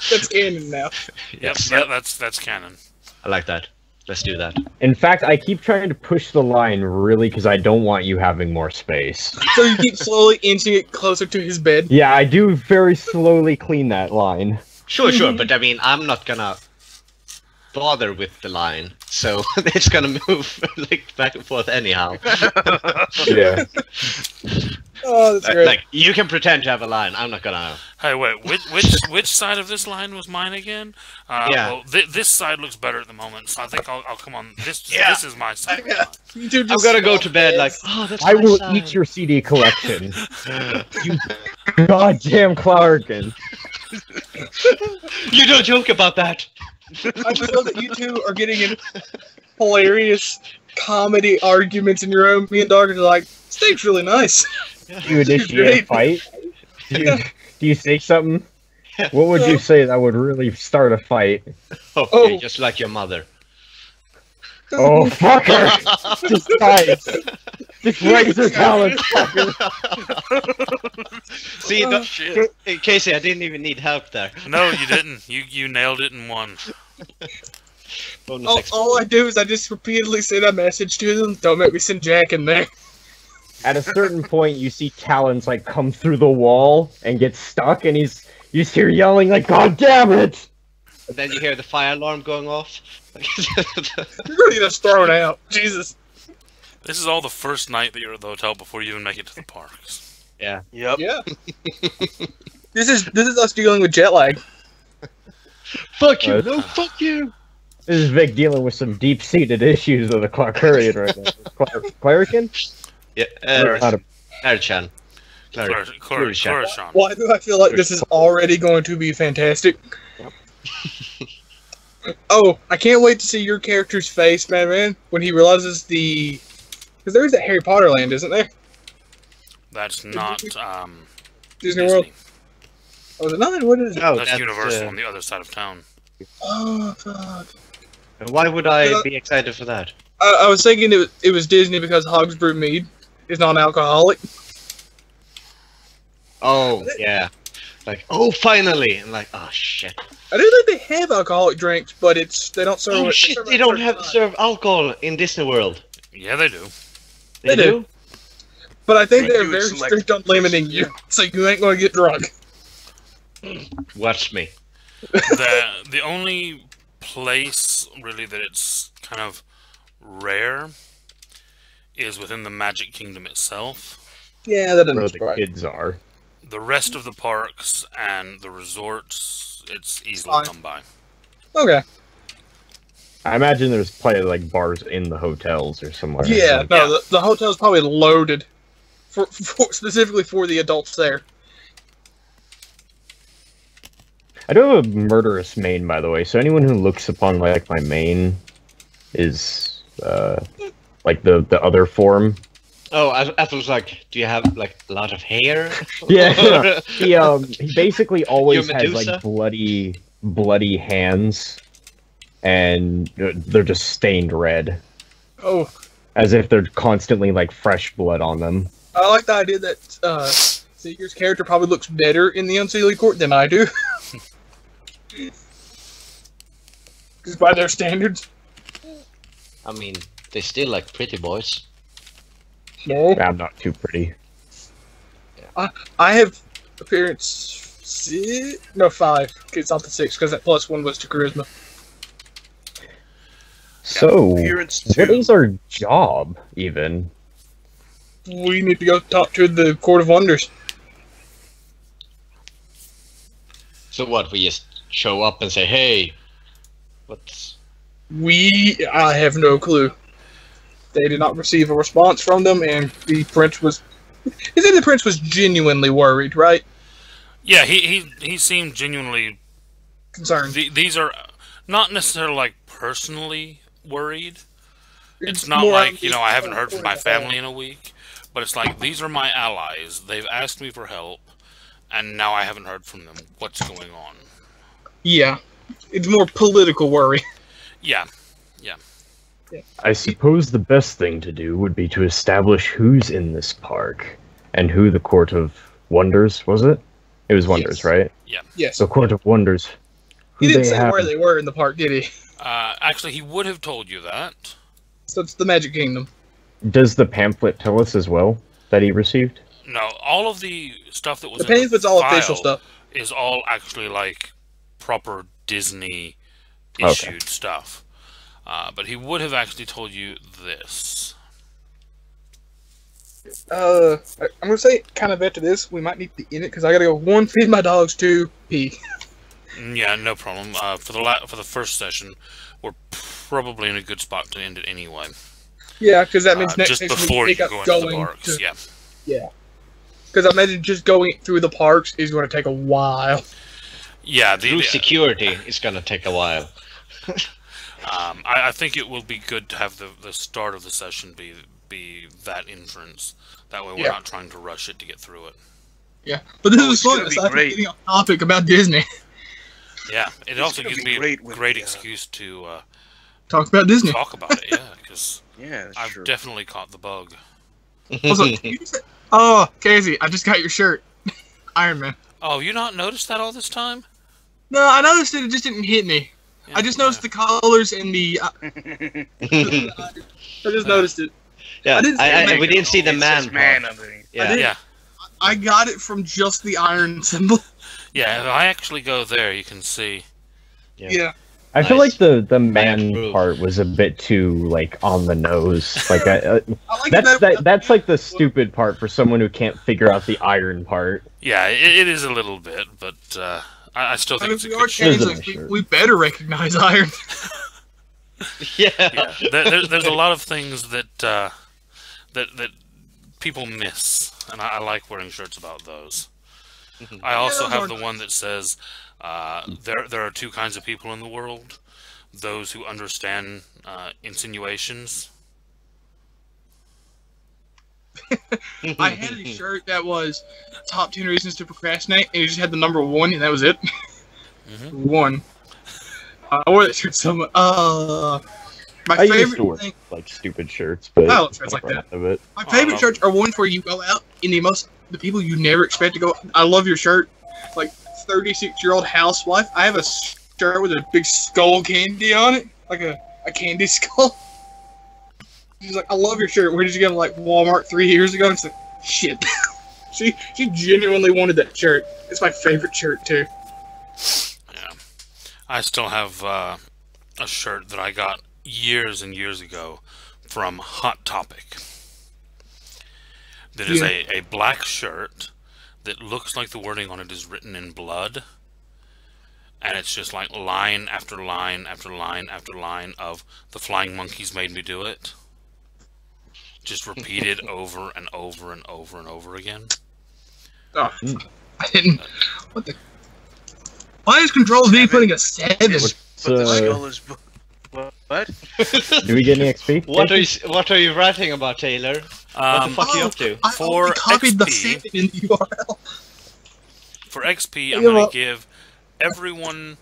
S2: That's canon now.
S1: Yep,
S3: Yes.
S1: that's canon.
S3: I like that. Let's do that.
S4: In fact, I keep trying to push the line really because I don't want you having more space.
S2: So you keep slowly inching it closer to his bed.
S4: Yeah, I do very slowly clean that line.
S3: Sure, but I mean, I'm not gonna bother with the line, so it's gonna move like back and forth anyhow.
S4: Yeah.
S2: Oh, that's great.
S3: Like you can pretend to have a line. I'm not gonna.
S1: Hey, wait, which side of this line was mine again?
S3: Yeah.
S1: Well, this side looks better at the moment, so I think I'll come on. This
S3: Yeah.
S1: this is my side.
S2: You two
S3: I'm
S2: just
S3: gonna go
S2: swap
S3: to bed like,
S2: beds.
S3: oh, that's
S4: I
S3: my
S4: will
S3: side.
S4: eat your CD collection. You goddamn Clarkin.
S3: You don't joke about that.
S2: I just love that you two are getting in hilarious comedy arguments in your room. Me and Dog are like, steak's really nice.
S4: Do you initiate a fight? Do you say something? What would you say that would really start a fight?
S3: Okay,
S2: Oh.
S3: just like your mother.
S4: Oh, fucker! Just fight! Just razor talent, fucker!
S3: See,
S2: Oh,
S3: Casey, I didn't even need help there.
S1: No, you didn't. You nailed it in one.
S3: Bonus
S2: all I do is I just repeatedly send a message to them. Don't make me send Jack in there.
S4: At a certain point, you see Talons, like, come through the wall and get stuck, and you just hear yelling, like, God damn it!
S3: Then you hear the fire alarm going off.
S2: You're gonna get us thrown out. Jesus.
S1: This is all the first night that you're at the hotel before you even make it to the parks.
S3: Yeah.
S5: Yep.
S2: Yeah. This is us dealing with jet lag.
S3: Fuck you!
S4: Uh,
S3: No, fuck you!
S4: This is Vic dealing with some deep-seated issues of the Clarkarian right now. Clarican?
S3: Yeah,
S4: How to-
S3: Claire-chan. Claire-chan.
S1: Clarishon.
S2: Why do I feel like this is already going to be fantastic? Oh, I can't wait to see your character's face, man, when he realizes the... Because there is that Harry Potter land, isn't there?
S1: That's not
S2: Disney World? Oh, is it not? What is it?
S3: Oh,
S1: that's Universal on the other side of town.
S2: Oh, fuck.
S3: Why would I be excited for that?
S2: I was thinking it was Disney because Hogs Brew Mead is non-alcoholic.
S3: Oh, yeah. Like, oh, finally! And like, oh, shit.
S2: I do think they have alcoholic drinks, but they don't serve
S3: Oh,
S2: it.
S3: shit, they don't have serve alcohol in Disney World.
S1: Yeah, they do.
S3: They
S2: They
S3: do?
S2: But I think
S5: They
S2: they're
S5: do it
S2: very
S5: select-
S2: strict on limiting you, so you ain't going to get drunk.
S3: Watch me.
S1: The only place really that it's kind of rare is within the Magic Kingdom itself.
S2: Yeah, that
S4: where
S2: doesn't
S4: the
S2: surprise me.
S4: kids are.
S1: The rest of the parks and the resorts, it's easily
S2: Fine.
S1: come by.
S2: Okay.
S4: I imagine there's probably, like, bars in the hotels or somewhere.
S2: Yeah, no,
S1: Yeah.
S2: the hotel's probably loaded for specifically for the adults there.
S4: I do have a murderous main, by the way, so anyone who looks upon, like, my main is, like, the other form.
S3: Oh, I was like, do you have, like, a lot of hair?
S4: Yeah, he basically always
S3: Your
S4: has,
S3: Medusa?
S4: like, bloody hands, and they're just stained red.
S2: Oh,
S4: As if they're constantly, like, fresh blood on them.
S2: I like the idea that Seeker's character probably looks better in the Unseelie Court than I do. Because by their standards.
S3: I mean, they still like pretty boys.
S2: No.
S4: I'm not too pretty.
S2: I have appearance 5. It's not the 6 because that +1 was to charisma.
S4: So,
S5: Appearance
S4: what
S5: 2.
S4: is our job, even?
S2: We need to go talk to the Court of Wonders.
S3: So what? We just show up and say, "Hey, what's?"
S2: I have no clue. They did not receive a response from them, and the prince was. He said the prince was genuinely worried, right?
S1: Yeah, he seemed genuinely
S2: Concerned.
S1: These are not necessarily like personally worried. It's not
S2: more
S1: like,
S2: on
S1: I haven't heard from my family in a week, but it's like, these are my allies. They've asked me for help, and now I haven't heard from them. What's going on?
S2: Yeah. It's more political worry.
S1: Yeah.
S4: I suppose the best thing to do would be to establish who's in this park, and who the Court of Wonders, was it? It was Wonders,
S2: Yes.
S4: right?
S2: Yes.
S4: So Court of Wonders.
S2: He
S4: who
S2: didn't
S4: they
S2: say
S4: have-
S2: where they were in the park, did he?
S1: Actually, he would have told you that.
S2: So it's the Magic Kingdom.
S4: Does the pamphlet tell us as well that he received?
S1: No, all of the stuff that was
S2: The
S1: in
S2: pamphlet's all
S1: file
S2: official stuff.
S1: is all actually like proper Disney
S4: Okay.
S1: issued stuff. But he would have actually told you this.
S2: I'm gonna say kind of after this, we might need to end it because I gotta go 1, feed my dogs, 2, pee.
S1: Yeah, no problem. For the first session, we're probably in a good spot to end it anyway.
S2: Yeah, because that means next
S1: just
S2: session
S1: before
S2: we
S1: you
S2: pick
S1: go
S2: up
S1: into the
S2: going
S1: parks.
S2: to-
S1: Yeah.
S2: Yeah. Because I imagine just going through the parks is going to take a while.
S1: Yeah,
S3: Through security, it's gonna take a while.
S1: I think it will be good to have the start of the session be that entrance. That way we're
S2: Yeah.
S1: not trying to rush it to get through it.
S2: Yeah. But this
S5: Oh,
S2: is
S5: it's
S2: fun.
S5: gonna be
S2: Aside from
S5: great.
S2: getting off topic about Disney.
S1: Yeah, it also
S5: gonna
S1: gives
S5: be
S1: me a
S5: great with
S1: great
S5: the,
S1: excuse to
S2: Talk about Disney.
S1: talk about it, yeah, because
S5: Yeah, that's
S1: I've
S5: true.
S1: definitely caught the bug.
S2: Also, oh, Casey, I just got your shirt. Iron Man.
S1: Oh, you not noticed that all this time?
S2: No, I noticed it. It just didn't hit me.
S1: Yeah,
S2: I just noticed the colors and the. I just noticed it.
S3: Yeah,
S2: I didn't say
S3: we didn't see the
S5: It
S3: man
S5: says
S3: part.
S5: man underneath.
S3: Yeah.
S2: did.
S1: Yeah,
S2: I got it from just the iron symbol.
S1: yeah. If I actually go there, you can see.
S2: Yeah.
S4: I feel
S3: Nice.
S4: like the man
S3: approve.
S4: part was a bit too like on the nose. Like
S2: I like
S4: that's like the stupid part for someone who can't figure out the iron part.
S1: Yeah, it is a little bit, but I still
S2: I
S1: think
S2: mean,
S1: it's
S2: if
S1: a
S2: we are
S1: good show.
S2: Canadians, we better recognize iron.
S3: Yeah.
S1: Yeah, there's a lot of things that that people miss, and I like wearing shirts about those. I also
S2: those
S1: have
S2: aren't
S1: the one that says there are two kinds of people in the world: those who understand insinuations.
S2: I had a shirt that was top 10 reasons to procrastinate, and it just had the number 1, and that was it.
S1: Mhm.
S2: 1. I wore that shirt so much. My
S4: I used to
S2: favorite
S4: wear
S2: thing.
S4: like stupid shirts, but
S2: Oh, shirts like
S4: I'm
S2: that.
S4: of it.
S2: My favorite shirts are ones where you go out in the people you never expect to go. I love your shirt, like 36-year-old housewife. I have a shirt with a big skull candy on it, like a candy skull. She's like, I love your shirt. Where did you get it? Like Walmart 3 years ago? And it's like, shit. she genuinely wanted that shirt. It's my favorite shirt too.
S1: Yeah, I still have a shirt that I got years and years ago from Hot Topic. That is
S2: Yeah.
S1: a black shirt that looks like the wording on it is written in blood, and it's just like line after line after line after line of "the flying monkeys made me do it," just repeated over and over and over and over again.
S2: Oh, I didn't. What the? Why is Control V putting a 7?
S5: But the
S4: So,
S5: skull is. What?
S4: do we get any XP?
S3: What are you writing about, Taylor? What the fuck are you up to?
S2: I
S1: For
S2: only copied the
S1: XP.
S2: 7 in the URL.
S1: For XP, I'm
S2: Give
S1: going
S2: up.
S1: to give everyone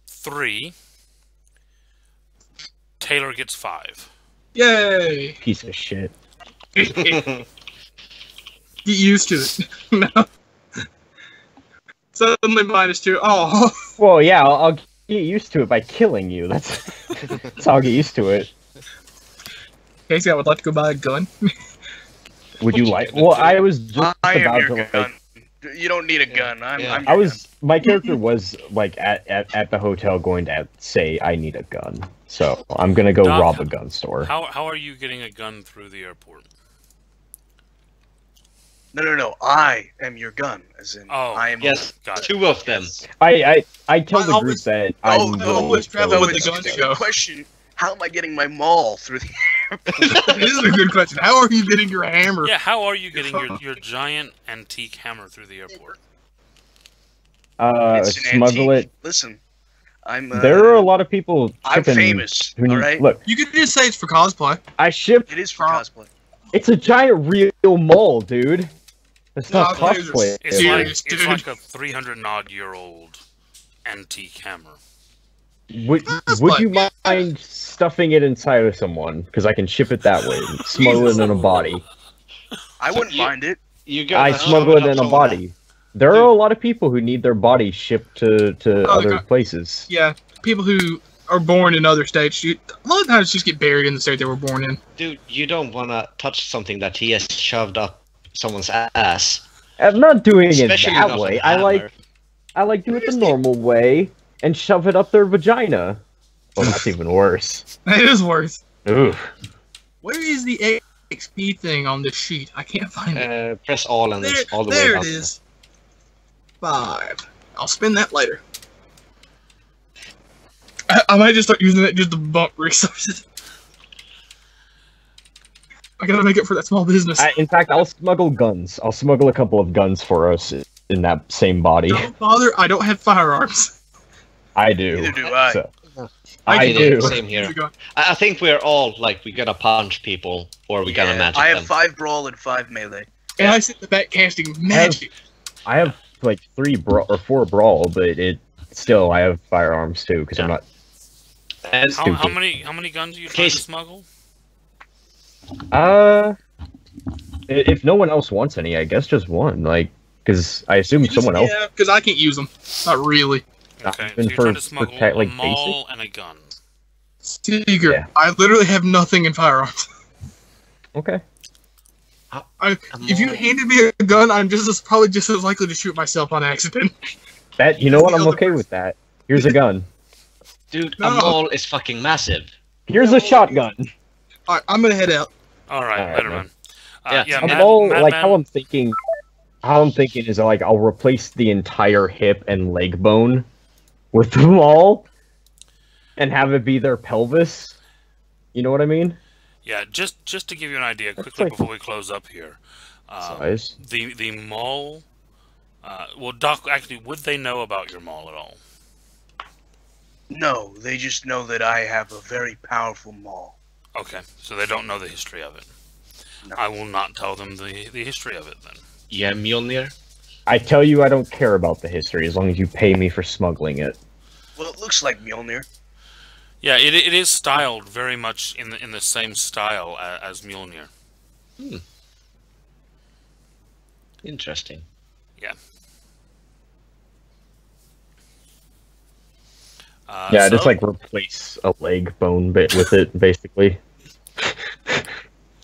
S1: 3. Taylor gets 5.
S2: Yay!
S4: Piece of shit.
S2: Get used to it. No. Suddenly -2. Oh.
S4: Well, yeah, I'll get used to it by killing you. That's how I'll get used to it.
S2: Casey, I would like to go buy a gun.
S4: Would you like? Well, I was just
S5: I am
S4: about
S5: your
S4: to like.
S5: gun. You don't need a gun. I'm your
S4: I was.
S5: gun.
S4: My character was like at the hotel going to say I need a gun, so I'm gonna go
S1: Doc,
S4: rob a gun store.
S1: How are you getting a gun through the airport?
S5: No. I am your gun. As in,
S1: Oh,
S5: I am.
S3: Yes,
S1: got it.
S3: 2 of them.
S4: I tell the group
S2: always-
S4: that
S5: Oh,
S4: I'm
S5: no,
S4: willing
S2: always
S4: to
S2: travel
S4: go
S2: with the
S5: it's
S2: gun
S5: a
S2: to
S5: good
S2: go.
S5: question. How am I getting my maul through the
S2: This is a good question. How are you getting your hammer?
S1: Yeah, how are you getting your giant antique hammer through the airport?
S5: It's an
S4: smuggle
S5: antique.
S4: it.
S5: Listen, I'm.
S4: There are a lot of people
S5: I'm
S4: shipping
S5: famous.
S4: who need-
S5: All right.
S4: Look,
S2: You could just say it's for cosplay.
S4: I shipped.
S5: It is for cosplay.
S4: It's a giant real mole, dude. It's
S2: No,
S4: not
S2: I believe
S4: cosplay.
S1: It's
S2: Serious,
S1: like
S2: dude.
S1: a 300-odd-year-old antique hammer.
S4: Would you mind stuffing it inside of someone? Because I can ship it that way. Smuggle it in a body.
S5: I wouldn't
S3: you-
S5: mind it.
S3: You got
S4: I smuggle it in a body. There are a lot of people who need their bodies shipped to other
S2: God.
S4: places.
S2: Yeah, people who are born in other states, a lot of times just get buried in the state they were born in.
S3: Dude, you don't want to touch something that he has shoved up someone's ass.
S4: I'm not doing it
S3: Especially
S4: that
S3: not
S4: way.
S3: a
S4: I
S3: hammer.
S4: like do it the normal way and shove it up their vagina. Well, that's even worse.
S2: That is worse.
S4: Ooh.
S2: Where is the XP thing on this sheet? I can't find it.
S3: Press all and it's all the way
S2: There
S3: down.
S2: it is. 5. I'll spend that later. I might just start using it just to bump resources. I gotta make it for that small business.
S4: In fact, I'll smuggle guns. I'll smuggle a couple of guns for us in that same body.
S2: Don't bother, I don't have firearms.
S4: I do.
S5: Neither do I.
S4: So,
S2: I
S4: I
S2: do.
S4: do.
S3: Same here. I think we're all like we gotta punch people or we gotta
S5: Yeah,
S3: magic
S5: I have
S3: them.
S5: 5 brawl and 5 melee.
S2: And I sit in the back casting magic.
S4: I have like 4 brawl, but still I have firearms too because I'm not.
S3: And
S1: How
S4: Stupid.
S1: many guns are you trying to
S3: Case-
S1: smuggle?
S4: If no one else wants any, I guess just one. Like, because I assume someone else.
S2: Yeah, because I can't use them. Not really.
S4: Not
S1: Okay, so
S4: even
S1: you're
S4: for
S1: trying to smuggle
S4: like
S1: a
S4: basic.
S1: maul and a gun.
S2: Seeger,
S4: Yeah.
S2: I literally have nothing in firearms.
S4: Okay.
S2: If you handed me a gun, I'm probably just as likely to shoot myself on accident.
S4: That you know what?
S2: The
S4: I'm
S2: other
S4: okay
S2: person.
S4: with that. Here's a gun.
S3: dude,
S2: No.
S3: a mole is fucking massive.
S4: Here's a shotgun.
S2: Alright, I'm gonna head out.
S1: All right,
S4: All right,
S1: later,
S4: man.
S1: man.
S3: Yeah.
S1: Yeah,
S4: I'm
S1: Mad-
S4: all
S1: Madman-
S4: like how I'm thinking. How I'm thinking is like I'll replace the entire hip and leg bone with them all, and have it be their pelvis. You know what I mean?
S1: Yeah, just to give you an idea quickly
S4: like-
S1: before we close up here.
S4: Size.
S1: The mall. Well, Doc, actually, would they know about your mall at all?
S5: No, they just know that I have a very powerful maul.
S1: Okay, so they don't know the history of it.
S5: No.
S1: I will not tell them the history of it then.
S3: Yeah, Mjolnir.
S4: I tell you, I don't care about the history as long as you pay me for smuggling it.
S5: Well, it looks like Mjolnir.
S1: Yeah, it is styled very much in the same style as Mjolnir.
S3: Interesting.
S4: Yeah,
S1: So-
S4: just like replace a leg bone bit with it, basically.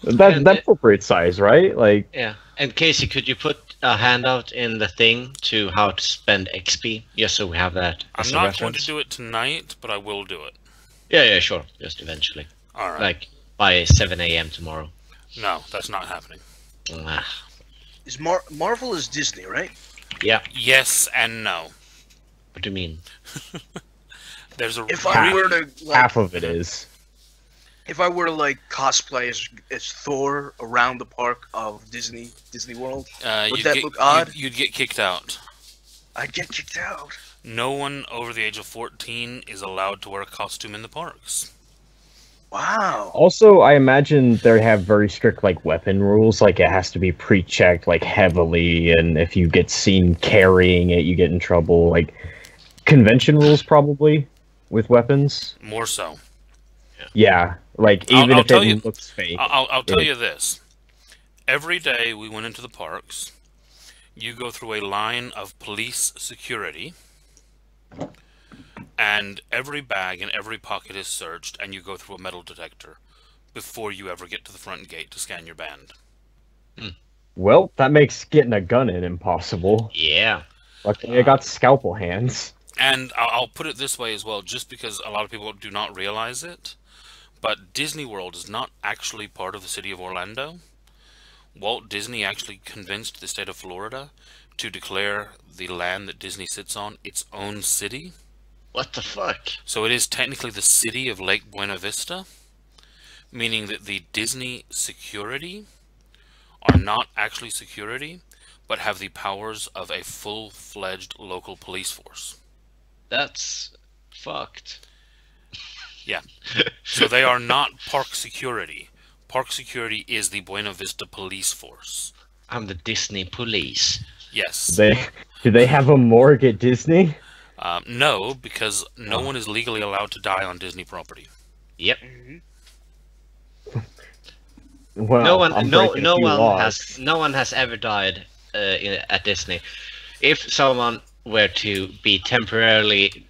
S3: And
S4: That's appropriate size, right? Like,
S3: Yeah. And Casey, could you put a handout in the thing to how to spend XP? Just so we have that
S1: I'm
S3: as a
S1: not
S3: reference.
S1: going to do it tonight, but I will do it.
S3: Yeah, sure. Just eventually.
S1: All right.
S3: Like by 7 a.m. tomorrow.
S1: No, that's not happening.
S3: Ah,
S5: Is Marvel is Disney, right?
S3: yeah.
S1: Yes and no.
S3: What do you mean?
S1: There's a
S5: If I
S1: re-
S5: were to like,
S4: half of it is.
S5: if I were to like cosplay as Thor around the park of Disney World, would
S1: you'd
S5: that
S1: get,
S5: look odd?
S1: You'd get kicked out.
S5: I'd get kicked out.
S1: No one over the age of 14 is allowed to wear a costume in the parks.
S5: Wow.
S4: Also, I imagine they have very strict like weapon rules. Like it has to be pre-checked like heavily, and if you get seen carrying it, you get in trouble. Like convention rules probably with weapons.
S1: More so.
S4: Yeah, like
S1: I'll
S4: even if
S1: tell
S4: it
S1: you-
S4: looks fake.
S1: I'll tell
S4: it-
S1: you this. every day we went into the parks, you go through a line of police security, and every bag and every pocket is searched, and you go through a metal detector before you ever get to the front gate to scan your band.
S4: Well, that makes getting a gun in impossible.
S3: Yeah.
S4: Luckily, I got scalpel hands.
S1: And I'll put it this way as well, just because a lot of people do not realize it, but Disney World is not actually part of the city of Orlando. Walt Disney actually convinced the state of Florida to declare the land that Disney sits on its own city.
S3: What the fuck?
S1: So it is technically the city of Lake Buena Vista, meaning that the Disney security are not actually security, but have the powers of a full-fledged local police force.
S3: That's fucked.
S1: Yeah. So they are not park security. Park security is the Buena Vista police force.
S3: I'm the Disney police.
S1: Yes.
S4: Do they have a morgue at Disney?
S1: No, because no one is legally allowed to die on Disney property.
S3: Yep.
S4: Well,
S3: No one,
S4: I'm
S3: no
S4: breaking a few
S3: one
S4: laws.
S3: no one has ever died at Disney. If someone were to be temporarily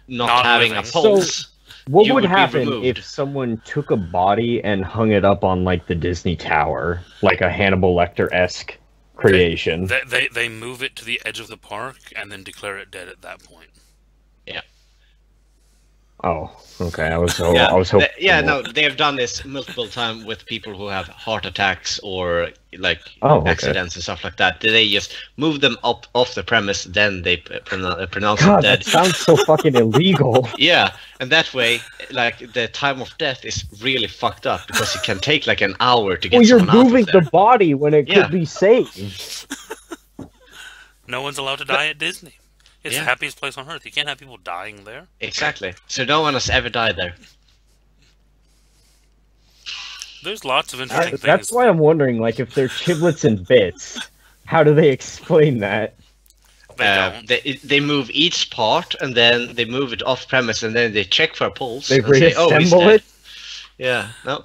S3: not having a
S1: living.
S3: pulse,
S4: What
S3: you
S4: would
S3: would be
S4: happen
S3: removed.
S4: if someone took a body and hung it up on like the Disney Tower, like a Hannibal Lecter-esque creation?
S1: They move it to the edge of the park and then declare it dead at that point.
S4: Oh, okay. I was
S3: yeah,
S4: hoping.
S3: no, they have done this multiple times with people who have heart attacks or like
S4: Okay.
S3: accidents and stuff like that. They just move them up off the premise, then they pronounce
S4: God,
S3: them
S4: that
S3: dead.
S4: sounds so fucking illegal.
S3: Yeah, and that way, like the time of death is really fucked up because it can take like an hour to get
S4: Well, you're
S3: someone out
S4: moving
S3: of there.
S4: the body when it
S3: Yeah.
S4: could be saved.
S1: No one's allowed to die at Disney. It's
S3: Yeah.
S1: the happiest place on earth. You can't have people dying there.
S3: Exactly. So no one has ever died there.
S1: There's lots of interesting things.
S4: That's why I'm wondering, like, if they're chiblets and bits, how do they explain that?
S1: They don't.
S3: They move each part and then they move it off premise and then they check for a pulse.
S4: They
S3: and say, "Oh, he's
S4: reassemble
S3: dead."
S4: it?
S3: Yeah. No.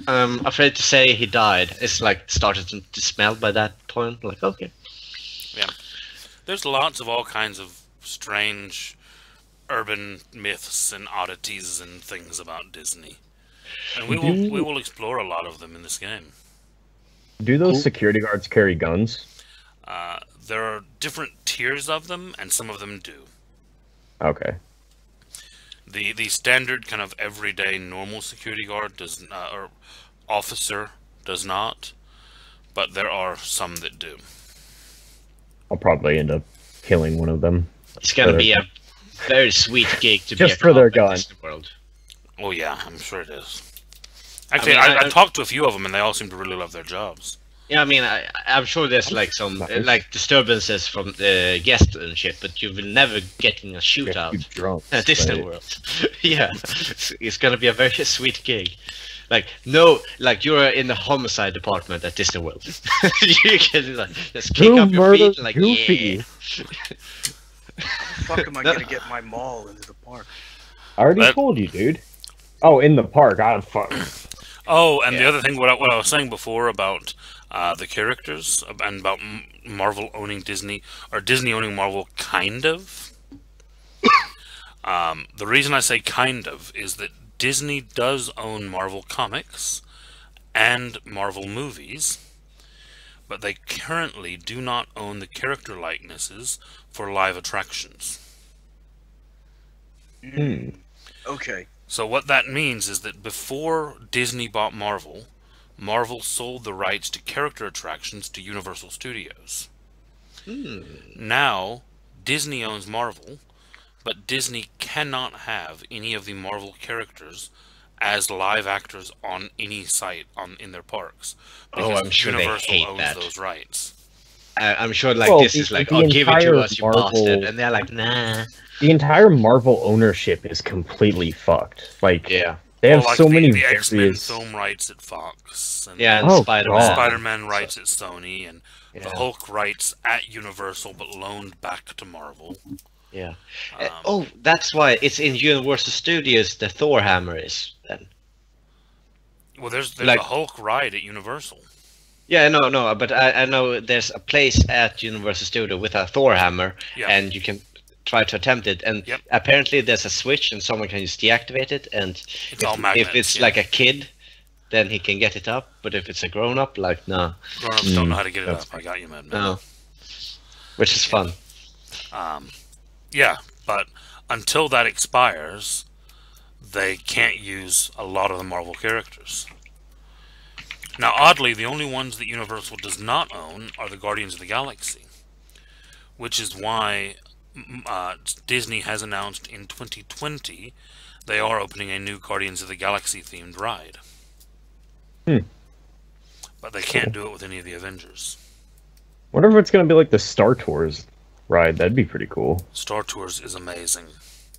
S3: I'm afraid to say he died. It's like started to smell by that point. Like okay.
S1: There's lots of all kinds of strange urban myths and oddities and things about Disney. And we will explore a lot of them in this game.
S4: Do those security guards carry guns?
S1: There are different tiers of them, and some of them do.
S4: Okay.
S1: The standard kind of everyday normal security guard does or officer does not, but there are some that do.
S4: I'll probably end up killing one of them.
S3: It's gonna be a very sweet gig to
S4: Just
S3: be a
S4: for their
S3: cop at
S4: gun.
S3: Disney World.
S1: Oh yeah, I'm sure it is. Actually,
S3: mean,
S1: I talked to a few of them, and they all seem to really love their jobs.
S3: Yeah, I mean, I'm sure there's like some
S4: Nice.
S3: like disturbances from the guests and shit, but you will never get in a
S4: Get
S3: shootout
S4: you drunk.
S3: at Disney
S4: right?
S3: World. Yeah, it's gonna be a very sweet gig. Like no, like you're in the homicide department at Disney World. You can like just kick
S4: Who
S3: up your
S4: murdered
S3: feet and like
S4: Goofy?
S3: yeah.
S5: Fuck am I gonna get my mall into the park?
S4: I already
S1: That-
S4: told you, dude. Oh, in the park. I fuck.
S1: Oh, and the
S3: Yeah.
S1: other thing, what I was saying before about the characters and about Marvel owning Disney, or Disney owning Marvel, kind of. The reason I say kind of is that Disney does own Marvel Comics and Marvel movies, but they currently do not own the character likenesses for live attractions.
S5: Okay.
S1: So what that means is that before Disney bought Marvel, Marvel sold the rights to character attractions to Universal Studios. Now, Disney owns Marvel, but Disney cannot have any of the Marvel characters as live actors on any site in their parks.
S3: Oh,
S1: because
S3: I'm sure they
S1: Universal
S3: hate
S1: owns
S3: that.
S1: those rights.
S3: I'm sure like
S4: Well,
S3: this is like,
S4: the
S3: oh, give it to
S4: entire
S3: us, you
S4: Marvel-
S3: bastard, and they're like, nah.
S4: The entire Marvel ownership is completely fucked. Like,
S3: Yeah.
S4: they have
S1: Well, like
S4: so many
S1: the X-Men
S4: various...
S1: film rights at Fox. And
S3: Yeah, and
S4: Oh,
S3: Spider-Man.
S4: God.
S1: Spider-Man rights at Sony, and the
S3: Yeah.
S1: Hulk rights at Universal, but loaned back to Marvel.
S3: Yeah.
S1: Um,
S3: Oh, that's why it's in Universal Studios. The Thor hammer is then.
S1: Well, there's
S3: like-
S1: a Hulk ride at Universal.
S3: Yeah, no, but I know there's a place at Universal Studio with a Thor hammer,
S1: Yeah.
S3: and you can try to attempt it. And
S1: Yep.
S3: apparently there's a switch, and someone can just deactivate it. And
S1: It's all magnets.
S3: if it's
S1: yeah.
S3: like a kid, then he can get it up. But if it's a grown up, like no,
S1: Grown-ups don't know how to get it
S4: That's
S1: up. I got you, man.
S3: no, which is fun.
S1: Yeah, but until that expires, they can't use a lot of the Marvel characters. Now, oddly, the only ones that Universal does not own are the Guardians of the Galaxy, which is why Disney has announced in 2020 they are opening a new Guardians of the Galaxy themed ride. But they can't do it with any of the Avengers.
S4: Wonder if it's gonna be like the Star Tours ride. That'd be pretty cool.
S1: Star Tours is amazing.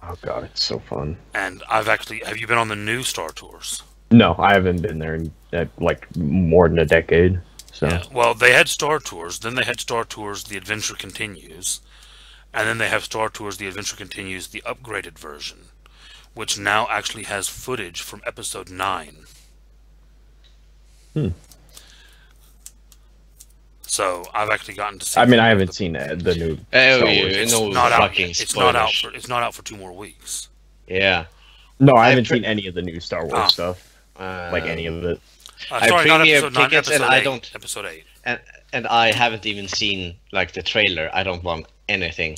S4: Oh god, it's so fun.
S1: And have you been on the new Star Tours?
S4: No, I haven't been there in like more than a decade. So
S1: Yeah. Well, they had Star Tours, then they had Star Tours The Adventure Continues, and then they have Star Tours The Adventure Continues, the upgraded version, which now actually has footage from episode 9. So I've actually gotten to see.
S4: I mean, I haven't seen the new.
S3: Oh,
S4: Star
S3: you
S4: Wars.
S3: know,
S1: not out.
S3: fucking
S1: It's not out
S3: spoilers.
S1: for. It's not out for 2 more weeks.
S3: Yeah.
S4: No, I
S3: I
S4: haven't
S3: pre-
S4: seen any of the new Star Wars
S1: Ah.
S4: stuff. Like any of it.
S3: I
S1: Sorry, not
S3: premiere
S1: episode 9.
S3: tickets and
S1: Episode
S3: I
S1: 8.
S3: don't-
S1: Episode 8.
S3: And I haven't even seen like the trailer. I don't want anything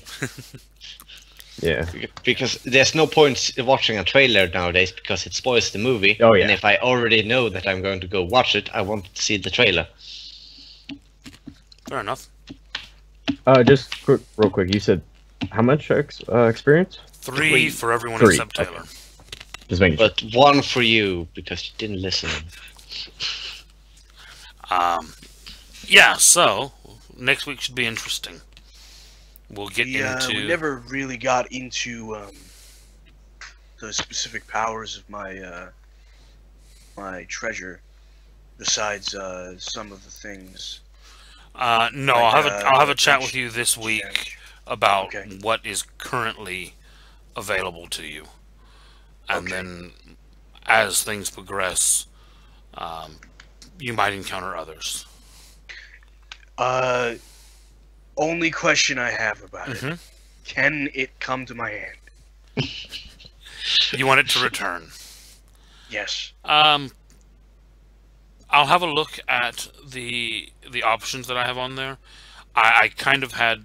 S4: Yeah.
S3: because there's no point watching a trailer nowadays because it spoils the movie.
S4: Oh, yeah.
S3: And if I already know that I'm going to go watch it, I want to see the trailer.
S1: Fair enough.
S4: Just real quick. You said how much experience?
S1: 3 for everyone
S4: 3,
S1: except Taylor.
S4: Just making sure.
S3: But one for you because you didn't listen.
S1: Yeah. So next week should be interesting. We'll get
S5: We
S1: into.
S5: never really got into the specific powers of my my treasure, besides some of the things.
S1: No,
S5: like,
S1: I'll have a chat
S5: damage-
S1: with you this week
S5: damage.
S1: about
S5: Okay.
S1: what is currently available to you, and
S5: Okay.
S1: then as things progress, you might encounter others.
S5: Only question I have about
S1: Mhm.
S5: it: can it come to my hand?
S1: You want it to return?
S5: Yes.
S1: I'll have a look at the options that I have on there. I kind of had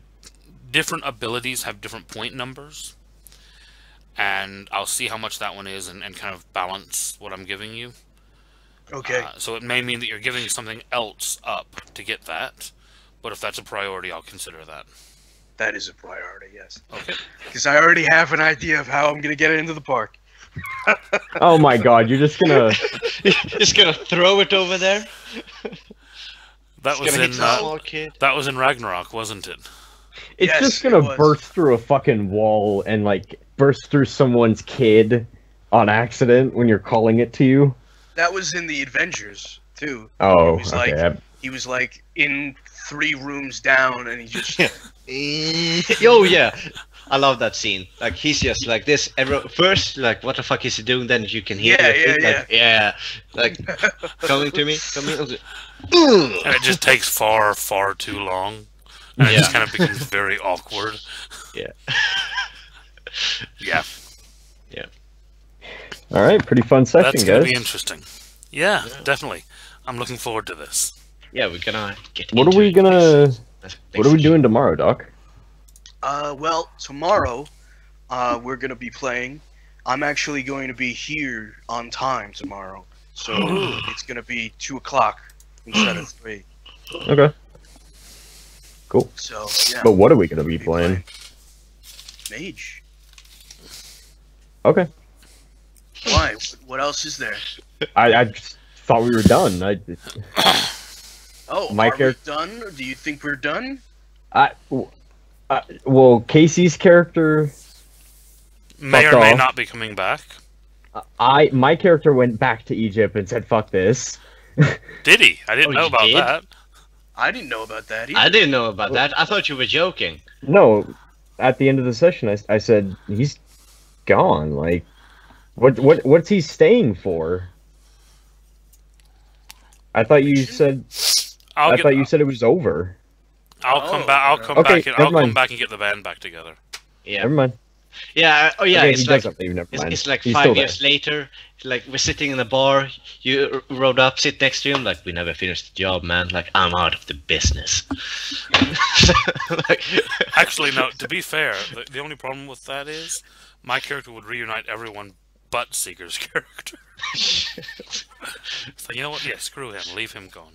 S1: different abilities have different point numbers, and I'll see how much that one is and kind of balance what I'm giving you.
S5: Okay.
S1: So it may mean that you're giving something else up to get that, but if that's a priority, I'll consider that.
S5: That is a priority. Yes.
S1: Okay.
S5: Because I already have an idea of how I'm gonna get it into the park.
S4: Oh my god, you're just gonna.
S3: Just gonna throw it over there.
S1: That
S3: Just
S1: was
S3: gonna
S1: in
S3: hit the small kid.
S1: that was in Ragnarok, wasn't it?
S4: It's
S5: Yes,
S4: just
S5: it
S4: gonna
S5: was.
S4: burst through a fucking wall and like burst through someone's kid on accident when you're calling it to you.
S5: That was in the Avengers too.
S4: Oh,
S5: It was
S4: okay.
S5: He was like in 3 rooms down, and he just
S3: Oh yeah, I love that scene. Like he's just like this. First, like what the fuck is he doing? Then you can hear
S5: Yeah,
S3: it.
S5: yeah,
S3: Like, coming to me.
S1: And it just takes far too long, and it just
S3: Yeah.
S1: kind of becomes very awkward.
S3: Yeah.
S1: Yeah,
S4: All right, pretty fun session,
S1: that's going
S4: guys.
S1: to be interesting. Yeah, definitely. I'm looking forward to this.
S3: Yeah, we're gonna get.
S4: What
S3: into
S4: are we
S3: it
S4: gonna?
S3: next
S4: What are we
S3: week.
S4: doing tomorrow, Doc?
S5: well, tomorrow, we're gonna be playing. I'm actually going to be here on time tomorrow, so it's gonna be 2 o'clock instead of 3.
S4: Okay. Cool.
S5: So yeah.
S4: But what are we gonna be
S5: we'll
S4: playing?
S5: Mage.
S4: Okay.
S5: Why? What else is there?
S4: I just thought we were done.
S5: Oh,
S4: My
S5: are we
S4: character-
S5: done? Or do you think we're done?
S4: Well, Casey's character.
S1: May
S4: Fuck
S1: or may
S4: off.
S1: not be coming back.
S4: My character went back to Egypt and said, "Fuck this."
S1: Did he? I didn't
S3: Oh,
S1: know
S3: you
S1: about
S3: did?
S1: that.
S5: I didn't know about that either.
S3: I didn't know about that. I thought you were joking.
S4: No, at the end of the session, I said he's gone. Like, what's he staying for? I thought you said I thought you said it was over.
S1: I'll come back. I'll come
S4: Okay,
S1: back. And,
S4: never
S1: I'll come
S4: mind.
S1: back and get the band back together.
S3: Yeah.
S4: Never mind.
S3: Yeah. Oh yeah.
S4: Okay,
S3: it's
S4: he
S3: like
S4: doesn't leave. Never mind.
S3: it's like
S4: He's
S3: 5
S4: still
S3: years later. Like we're sitting in a bar. You rode up, sit next to him. Like we never finished the job, man. Like I'm out of the business. Like,
S1: Actually, no. To be fair, the only problem with that is my character would reunite everyone but Seeker's character. So you know what? Yeah, screw him. Leave him gone.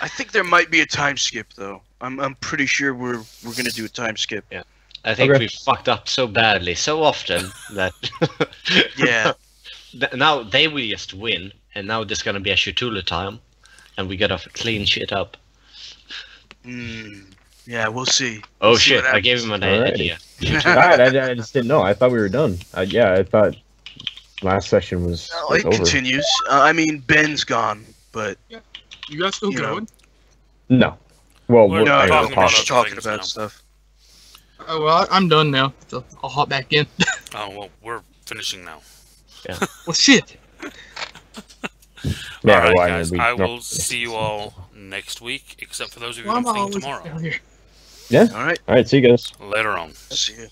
S5: I think there might be a time skip though. I'm pretty sure we're gonna do a time skip.
S3: Yeah. I think
S4: Okay.
S3: we fucked up so badly, so often that
S5: Yeah.
S3: now they will just win, and now there's gonna be a Cthulhu time, and we gotta clean shit up.
S5: Yeah, we'll see.
S3: Oh
S5: We'll see
S3: shit!
S5: what
S3: I gave him an
S4: Alrighty.
S3: idea.
S4: Alright, I just didn't know. I thought we were done. I thought last session was,
S5: No, it
S4: over.
S5: continues. I mean, Ben's gone, but
S2: You guys still
S5: You know.
S2: going?
S4: No. Well,
S1: We're
S5: no,
S4: I
S1: talking
S5: we're
S1: about
S5: just
S1: other
S5: talking
S1: things
S5: about
S1: now.
S5: stuff.
S2: Oh well, I'm done now. So I'll hop back in.
S1: Oh well, we're finishing now.
S2: Well, shit.
S4: Yeah,
S1: all right,
S4: well, I mean,
S1: guys.
S4: we
S1: I
S4: don't-
S1: will see you all next week, except for those of you
S2: Well,
S1: who
S2: I'm
S1: are seeing
S2: always
S1: tomorrow.
S2: down here.
S4: Yeah.
S5: All right.
S4: All right. See you guys.
S1: Later on.
S5: See you.